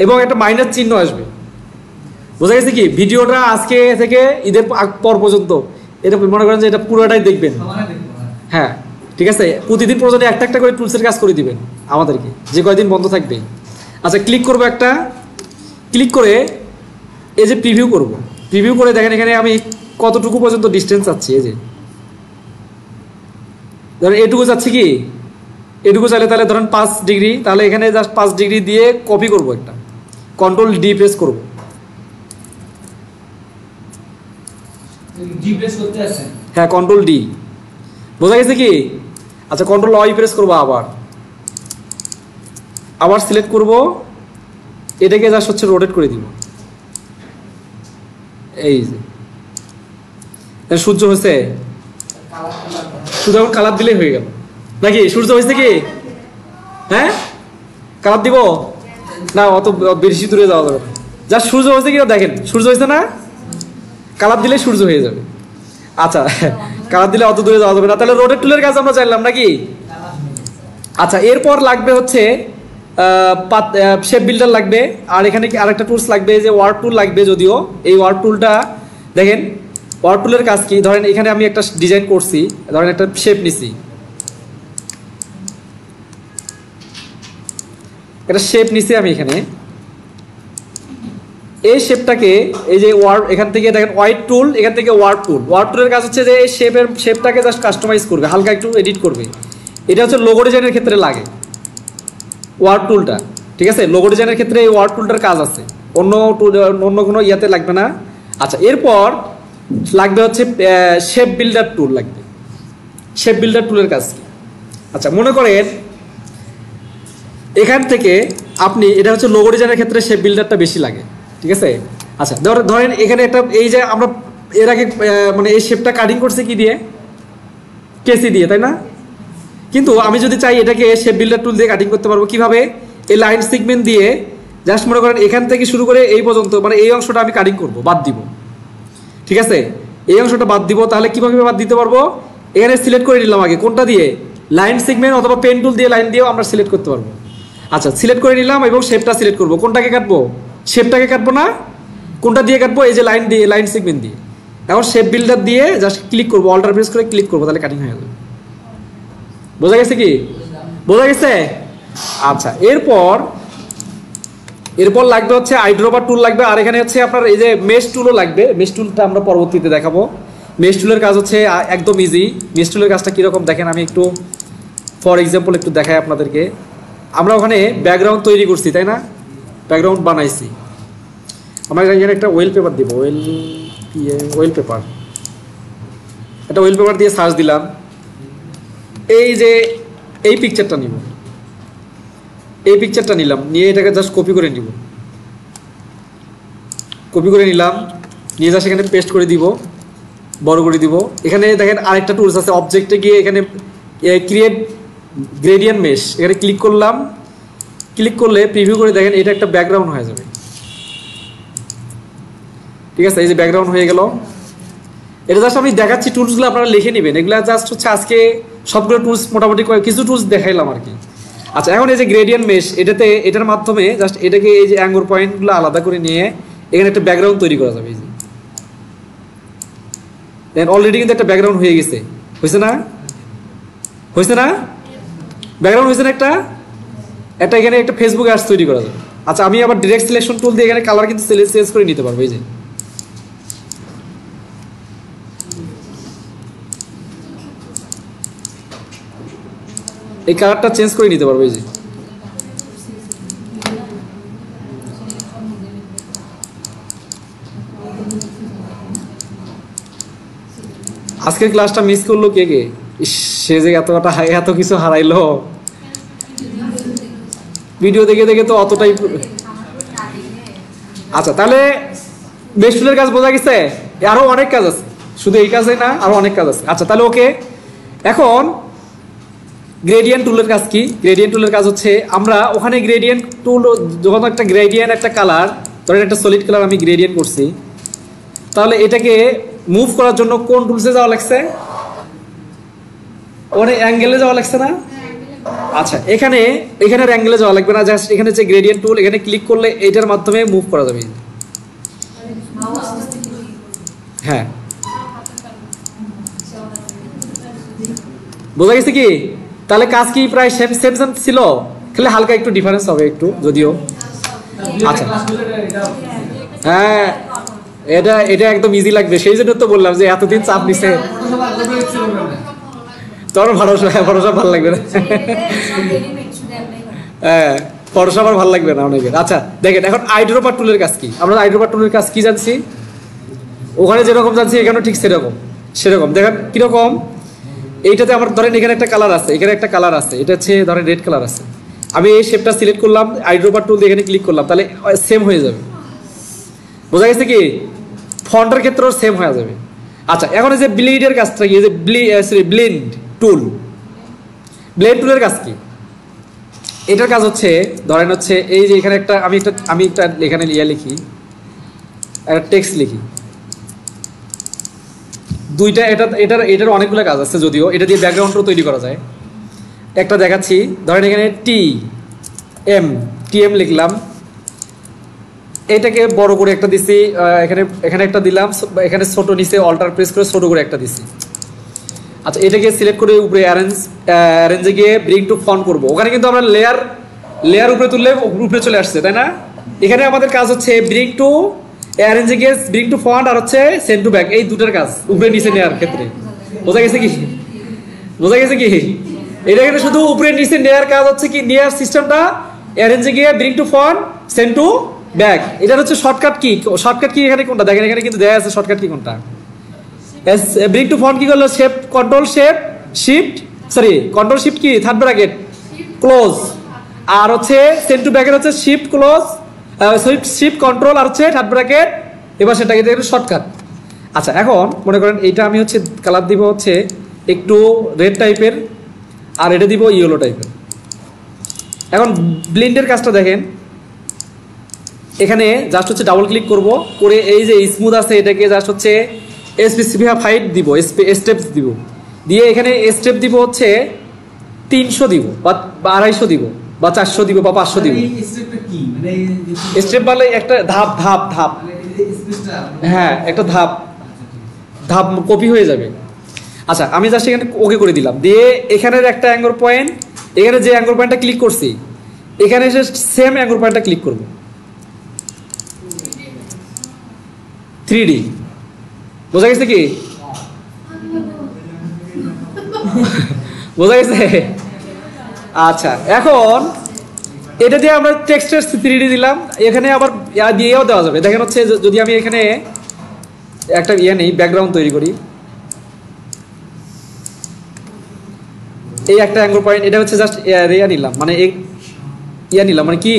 এবং একটা মাইনাস চিহ্ন আসবে। বোঝা গেছে কি? ভিডিওটা আজকে থেকে ঈদের পর পর্যন্ত এটা মনে করেন যে এটা পুরোটাই দেখবেন, হ্যাঁ, ঠিক আছে। প্রতিদিন প্রয়োজনে একটা একটা করে টুলসের কাজ করে দিবেন আমাদেরকে, যে কয়দিন বন্ধ থাকবে। আচ্ছা, ক্লিক করবো একটা, ক্লিক করে এই যে প্রিভিউ করব, প্রিভিউ করে দেখেন এখানে আমি কতটুকু পর্যন্ত ডিস্টেন্স চাচ্ছি। এই যে ধরেন এটুকু চাচ্ছি, কি এটুকু চাইলে তাহলে ধরেন 5 ডিগ্রি, তাহলে এখানে জাস্ট 5 ডিগ্রি দিয়ে কপি করব, একটা কন্ট্রোল ডি প্রেস করব, হ্যাঁ কন্ট্রোল ডি। বোঝা গেছে কি? আচ্ছা, কন্ট্রোল ওয়াই প্রেস করবো, আবার সিলেক্ট করব, এটাকে জাস্ট হচ্ছে রোটেট করে দিব। এই যে সূর্য হয়েছে, শুধু এখন কালার দিলেই হয়ে গেল নাকি? সূর্য হয়েছে কি? হ্যাঁ, কালার দিব না, অত বেশি দূরে যাওয়া যাবে না। যা সূর্য হয়েছে কিনা দেখেন, সূর্য হয়েছে না? কালার দিলে সূর্য হয়ে যাবে। আচ্ছা কালার দিলে অত দূরে যাওয়া যাবে না, তাহলে রোটেট টুলের কাজ আমরা জানলাম নাকি? আচ্ছা এরপর লাগবে হচ্ছে শেপ বিল্ডার লাগবে, আর এখানে কি আরেকটা টুলস লাগবে, যে ওয়ার্ড টুল লাগবে। যদিও এই ওয়ার্ড টুলটা দেখেন, ওয়ার্ড টুলের কাজ কি, ধরেন এখানে আমি একটা ডিজাইন করছি, ধরেন একটা শেপ নিছি, একটা শেপ নিছি আমি এখানে। এই শেপটাকে এই যে ওয়ার্ড, এখান থেকে দেখেন ওয়াইড টুল, এখান থেকে ওয়ার্ড টুল। ওয়ার্ড টুলের কাজ হচ্ছে যে এই শেপটাকে জাস্ট কাস্টমাইজ করবে, হালকা একটু এডিট করবে। এটা হচ্ছে লোগো ডিজাইনের ক্ষেত্রে লাগে ওয়ার্ড টুলটা, ঠিক আছে? লোগো ডিজাইনের ক্ষেত্রে এই ওয়ার্ড টুলটার কাজ আছে, অন্য কোনো ইয়াতে লাগবে না। আচ্ছা এরপর লাগবে হচ্ছে শেপ বিল্ডার টুল লাগবে। শেপ বিল্ডার টুলের কাজ কি? আচ্ছা মনে করেন এখান থেকে আপনি, এটা হচ্ছে লোগো ডিজাইনের ক্ষেত্রে শেপ বিল্ডারটা বেশি লাগে, ঠিক আছে? আচ্ছা ধরেন এখানে একটা, এই যে আমরা এর আগে মানে এই শেপটা কাটিং করছে কি দিয়ে? কেসি দিয়ে, তাই না? কিন্তু আমি যদি চাই এটাকে শেপ বিল্ডার টুল দিয়ে কাটিং করতে পারবো কিভাবে? এই লাইন সেগমেন্ট দিয়ে জাস্ট মনে করেন এখান থেকে শুরু করে এই পর্যন্ত, মানে এই অংশটা আমি কাটিং করব, বাদ দিব, ঠিক আছে? এই অংশটা বাদ দিব। তাহলে কিভাবে বাদ দিতে পারবো? এখানে সিলেক্ট করে নিলাম আগে, কোনটা দিয়ে? লাইন সেগমেন্ট অথবা পেন টুল দিয়ে লাইন দিয়েও আমরা সিলেক্ট করতে পারবো। আচ্ছা সিলেক্ট করে নিলাম এবং শেপটা সিলেক্ট করবো। কোনটাকে কাটবো? শেপটাকে কাটবো না, কোনটা দিয়ে কাটবো? এই যে লাইন দিয়ে, লাইন সেগমেন্ট দিয়ে। এখন শেপ বিল্ডার দিয়ে জাস্ট ক্লিক করবো, অল্টার প্রেস করে ক্লিক করবো, তাহলে কাটিং হয়ে যাবে। বোঝা গেছে কি? বোঝা গেছে? আচ্ছা এরপর লাগবে হচ্ছে আইড্রপার টুল লাগবে, আর এখানে হচ্ছে আপনার এই যে মেশ টুলও লাগবে। মেশ টুলটা আমরা পরবর্তীতে দেখাবো। মেশ টুলের কাজ হচ্ছে একদম ইজি। মেশ টুলের কাজটা কীরকম দেখেন, আমি একটু ফর এক্সাম্পল একটু দেখাই আপনাদেরকে। আমরা ওখানে ব্যাকগ্রাউন্ড তৈরি করছি, তাই না? ব্যাকগ্রাউন্ড বানাইছি। আমরা এখানে একটা ওয়েল পেপার দিব, ওয়েল পেপার, একটা ওয়েল পেপার দিয়ে সার্চ দিলাম। এই যে এই পিকচারটা নিব, এই পিকচারটা নিলাম, নিয়ে এটাকে জাস্ট কপি করে নিব, কপি করে নিলাম, নিয়ে জাস্ট এখানে পেস্ট করে দিব, বড় করে দিব। এখানে দেখেন আরেকটা টুলস আছে, অবজেক্টে গিয়ে এখানে ক্রিয়েট গ্রেডিয়েন্ট মেশ, এখানে ক্লিক করলাম। ক্লিক করলে প্রিভিউ করে দেখেন এটা একটা ব্যাকগ্রাউন্ড হয়ে যাবে, ঠিক আছে? এই যে ব্যাকগ্রাউন্ড হয়ে গেল। এটা জাস্ট আমি দেখাচ্ছি, টুলসগুলো আপনারা লিখে নেবেন। এগুলো জাস্ট হচ্ছে আজকে সবগুলো টুলস মোটামুটি কিছু টুলস দেখাইলাম আর কি। আচ্ছা এখন এই যে গ্রেডিয়েন্ট মেশ, এটার মাধ্যমে জাস্ট এটাকে এই যে অ্যাঙ্গর পয়েন্টগুলো আলাদা করে নিয়ে এখানে একটা ব্যাকগ্রাউন্ড তৈরি করা যাবে। এই যে দেন অলরেডি কিন্তু একটা ব্যাকগ্রাউন্ড হয়ে গেছে, হয়েছে না? হয়েছে না? ব্যাকগ্রাউন্ড হয়েছে না একটা এখানে একটা ফেসবুক অ্যাডস তৈরি করা যাবে। আচ্ছা আমি আবার ডিরেক্ট সিলেকশন টুল দিয়ে এখানে কালার কিন্তু চেঞ্জ করে নিতে পারবো। এই যে এই কালারটা চেঞ্জ করে নিতে পারবো। এই যে আজকের ক্লাসটা মিস করলো কে কে? সে যে এত কিছু হারাইলো, ভিডিও দেখে দেখে তো অতটাই। আচ্ছা তাহলে মেশ টুলের কাজ বোঝা গেছে? আরো অনেক কাজ আছে, শুধু এই কাজে না, আরো অনেক কাজ আছে। আচ্ছা তাহলে ওকে, এখন গ্রেডিয়েন্ট টুলের কাজ কি? গ্রেডিয়েন্ট টুলের কাজ হচ্ছে আমরা ওখানে গ্রেডিয়েন্ট টুল, যখন একটা গ্রেডিয়েন্ট একটা কালার, ধরেন একটা সলিড কালার আমি গ্রেডিয়েন্ট করছি, তাহলে এটাকে মুভ করার জন্য কোন টুলসে যাওয়া লাগছে? অনেক অ্যাঙ্গেলে যাওয়া লাগছে না? আচ্ছা এখানে অ্যাঙ্গেলে যাওয়া লাগবে না, জাস্ট এখানে যে গ্রেডিয়েন্ট টুল, এখানে ক্লিক করলে এটার মাধ্যমে মুভ করা যাবে। হ্যাঁ বোঝা গেছে কি? তাহলে কাজ কি প্রায় সেম ছিল, খালি হালকা একটু ডিফারেন্স হবে একটু যদিও। আচ্ছা হ্যাঁ এটা একদম ইজি লাগবে, সেই জন্য তো বললাম যে এতদিন চাপ নিছে, তোর ভরসা ভালো লাগবে না। হ্যাঁ ভরসা আমার ভালো লাগবে না অনেকের। আচ্ছা দেখেন এখন আইড্রপার টুলের কাজ কি? আমরা আইড্রপার টুলের কাজ কি জানছি, ওখানে যেরকম জানছি এখানেও ঠিক সেরকম। দেখেন কিরকম, এইটাতে আমার ধরেন এখানে একটা কালার আছে, এখানে একটা কালার আছে, এটা হচ্ছে ধরেন রেড কালার আছে। আমি এই শেপটা সিলেক্ট করলাম, আইড্রপার টুল দিয়ে এখানে ক্লিক করলাম, তাহলে সেম হয়ে যাবে। বোঝা গেছে কি? ফন্টের ক্ষেত্রেও সেম হয়ে যাবে। আচ্ছা এখন এই যে ব্লিডের কাজটা কি? এই যে ব্লেন্ড টুলের কাজ কি? এটার কাজ হচ্ছে ধরেন হচ্ছে এই যে এখানে একটা আমি একটা এখানে লিখি, একটা টেক্সট লিখি, দুইটা এটার অনেকগুলো কাজ আছে, যদিও এটা দিয়ে ব্যাকগ্রাউন্ডও তৈরি করা যায়। একটা দেখাচ্ছি, ধরেন এখানে টিএম লিখলাম, এটাকে বড় করে একটা দিছি, এখানে একটা দিলাম, এখানে ছোট নিচে অল্টার প্রেস করে ছোট করে একটা দিছি। আচ্ছা, এটাকে সিলেক্ট করে উপরে অ্যারেঞ্জে গিয়ে ব্রিং টু ফন্ট করব। ওখানে কিন্তু আমরা লেয়ার উপরে তুললে উপরে চলে আসছে, তাই না? এখানে আমাদের কাজ হচ্ছে ব্রিং টু অ্যারেঞ্জে গিয়ে ব্রিং টু ফন্ট আর হচ্ছে সেন্ড টু ব্যাক, এই দুটার কাজ উপরে নিচে নেওয়ার ক্ষেত্রে। বোঝা গেছে কি? এটা কিন্তু শুধু উপরে নিচে নেওয়ার কাজ হচ্ছে কি, নেওয়ার সিস্টেমটা অ্যারেঞ্জে গিয়ে bring to font send to back, এটা হচ্ছে শর্টকাট কি। এখানে কোনটা দেখেন, এখানে কিন্তু দেয়া আছে শর্টকাট কি কোনটা। ব্রিং টু ফন্ট কি করলো, কন্ট্রোল শিফট কি থার্ড ব্র্যাকেট ক্লোজ, আর হচ্ছে সেন্ড টু ব্যাকের হচ্ছে শিফট ক্লোজ, শিফট কন্ট্রোল আর হচ্ছে থার্ড ব্র্যাকেট, এবার সেটাকে শর্টকাট। আচ্ছা, এখন মনে করেন এইটা আমি হচ্ছে কালার দিব হচ্ছে একটু রেড টাইপের, আর এটা দিব ইয়েলো টাইপের। এখন ব্লেন্ডের কাজটা দেখেন, এখানে জাস্ট হচ্ছে ডাবল ক্লিক করব, করে এই যে স্মুথ আছে এটাকে জাস্ট হচ্ছে স্পেসিফাইড দিব, স্টেপস দিব, দিয়ে এখানে স্টেপ দিব হচ্ছে 300 দিব বা 250 দিব বা 400 দিব বা 500 দিব। স্টেপ বলে একটা ধাপ, হ্যাঁ একটা ধাপ কপি হয়ে যাবে। আচ্ছা, আমি জাস্ট এখানে ওকে করে দিলাম, দিয়ে এখানের একটা অ্যাঙ্গর পয়েন্ট, এখানে যে অ্যাঙ্গর পয়েন্টটা ক্লিক করছি এখানে এসে সেম অ্যাঙ্গর পয়েন্টটা ক্লিক করব, 3D। বোঝা গেছে কি? বোঝা গেছে? আচ্ছা, এখন এটা দিয়ে আমরা টেক্সটের 3D দিলাম, এখানে আবার দিয়েও দেওয়া যাবে। দেখেন হচ্ছে যদি আমি এখানে একটা নেই, ব্যাকগ্রাউন্ড তৈরি করি, এই একটা অ্যাঙ্গল পয়েন্ট, এটা হচ্ছে জাস্ট নিলাম, মানে নিলাম মানে কি,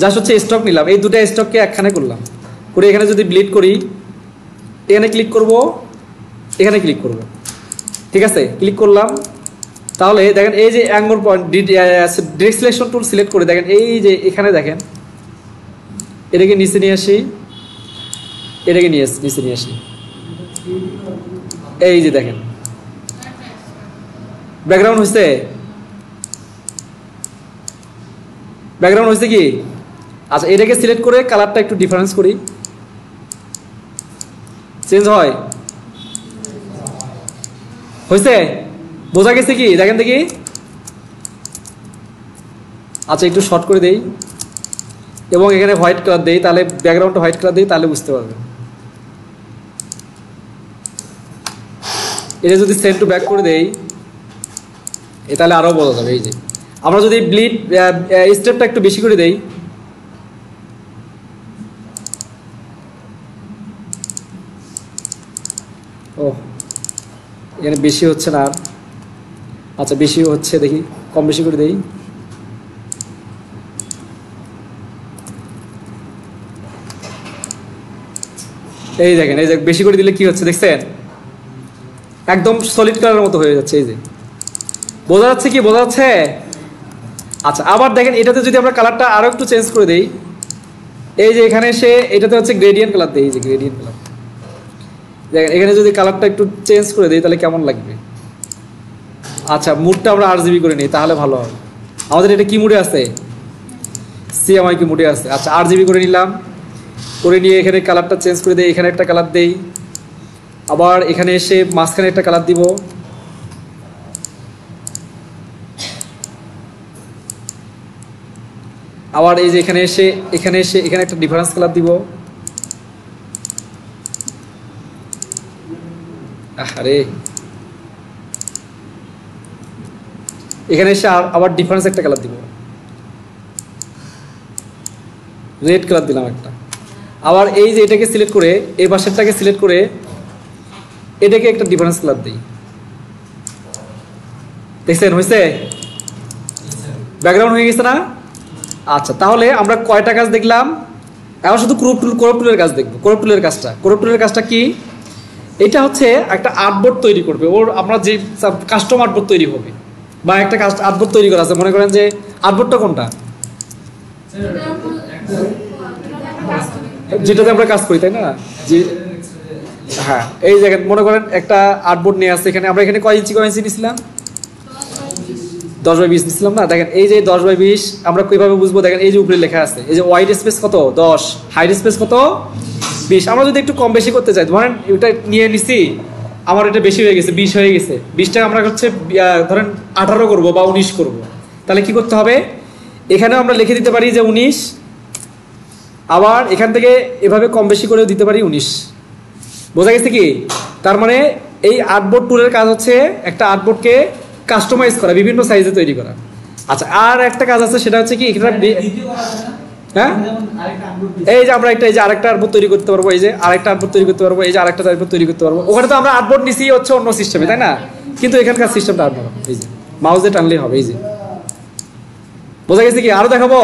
জাস্ট হচ্ছে স্টক নিলাম, এই দুটো স্টককে একখানে করলাম, করে এখানে যদি ব্লিড করি, এখানে ক্লিক করব, এখানে ক্লিক করব, ঠিক আছে? ক্লিক করলাম, তাহলে দেখেন এই যে angle point direct selection tool select করে দেখেন এই যে এখানে দেখেন, এটাকে নিচে নিয়ে আসি, এটাকে নিচে নিয়ে আসি, এই যে দেখেন ব্যাকগ্রাউন্ড হয়েছে কি? আচ্ছা, এটাকে সিলেক্ট করে কালারটা একটু ডিফারেন্স করি, চেঞ্জ হয়েছে? বোঝা গেছে কি? দেখেন দেখি। আচ্ছা, একটু শর্ট করে দেই এবং এখানে হোয়াইট কালার দেই, তাহলে ব্যাকগ্রাউন্ডটা হোয়াইট কালার দিই, তাহলে বুঝতে পারবেন। এটা যদি সেন্ড টু ব্যাক করে দেই, তাহলে আরো বোঝা যাবে। এই যে আমরা যদি ব্লিড স্টেপটা একটু বেশি করে দেই, ও এখানে বেশি হচ্ছে না আর, আচ্ছা বেশি হচ্ছে, দেখি কম বেশি করে দেই, এই দেখেন, এই যে বেশি করে দিলে কি হচ্ছে দেখছেন, একদম সলিড কালারের মতো হয়ে যাচ্ছে। এই যে বোঝা যাচ্ছে কি? বোঝা যাচ্ছে? আচ্ছা, আবার দেখেন এটাতে যদি আমরা কালারটা আরো একটু চেঞ্জ করে দেই, এই যে এখানে এসে এটাতে হচ্ছে গ্রেডিয়েন্ট কালার দেই, এই যে গ্রেডিয়েন্ট কালার দেখেন, এখানে যদি কালারটা একটু চেঞ্জ করে দেই তাহলে কেমন লাগবে? আচ্ছা, মুডটা আমরা RGB করে নিই, তাহলে ভালো হবে। আমাদের এটা কি মুডে আছে? CMYK মুডে আছে। আচ্ছা, RGB করে নিলাম, করে নিয়ে এখানে কালারটা চেঞ্জ করে দেই, এখানে একটা কালার দেই, আবার এখানে এসে মাঝখানে একটা কালার দিব, আবার এই যে এখানে এসে এখানে একটা ডিফারেন্স কালার দিব, আরে এখানে এসে আবার ডিফারেন্স একটা কালার দিব, রেড কালার দিলাম একটা, আবার এই যে এটাকে সিলেক্ট করে এই পাশেরটাকে সিলেক্ট করে এটাকে একটা ডিফারেন্স কালার দিই। দেখছেন হয়েছে? ব্যাকগ্রাউন্ড হয়ে গেছে না? আচ্ছা, তাহলে আমরা কয়টা কাজ দেখলাম? এখন শুধু ক্রপ টুলের কাজ দেখবো। ক্রপ টুলের কাজটা কি? এটা হচ্ছে একটা আর্টবোর্ড তৈরি করবে, ওর আমরা যে কাস্টম আর্টবোর্ড তৈরি হবে বা একটা আর্টবোর্ড তৈরি করা আছে, মনে করেন যে আর্টবোর্ডটা কোনটা, যেটাতে আমরা কাজ করি তাই না, যে হ্যাঁ এই জায়গায় মনে করেন একটা আর্টবোর্ড নিয়ে আসছে, এখানে আমরা এখানে কয় ইঞ্চি নিছিলাম, 10 বাই 20 নিছিলাম না। দেখেন এই যে 10 বাই 20 আমরা কিভাবে বুঝবো, দেখেন এই যে উপরে লেখা আছে, এই যে ওয়াইড স্পেস কত 10, হাইট স্পেস কত 20। আমরা যদি একটু কম বেশি করতে চাই, ধরেন এটা নিয়ে নিছি, আমার এটা বেশি হয়ে গেছে, 20 হয়ে গেছে, 20টা আমরা হচ্ছে ধরেন 18 করব বা 19 করব, তাহলে কি করতে হবে, এখানেও আমরা লিখে দিতে পারি যে 19, আবার এখান থেকে এভাবে কম বেশি করেও দিতে পারি 19। বোঝা গেছে কি? তার মানে এই আর্টবোর্ড টুলের কাজ হচ্ছে একটা আর্টবোর্ডকে কাস্টমাইজ করা, বিভিন্ন সাইজে তৈরি করা। আচ্ছা, আর একটা কাজ আছে, সেটা হচ্ছে কি এখানে হ্যাঁ এই যে আমরা একটা এই যে আরেকটা আর্টবোর্ড তৈরি করতে পারবো, এই যে আরেকটা আর্টবোর্ড তৈরি করতে পারবো, এই যে আরেকটা আর্টবোর্ড তৈরি করতে পারবো। ওখানে তো আমরা আর্টবোর্ড নিছি হচ্ছে অন্য সিস্টেমে, তাই না? কিন্তু এখানকার সিস্টেমটা আর্টবোর্ড, এই যে মাউসে টানলেই হবে। এই যে বোঝা গেছে কি? আরো দেখাবো?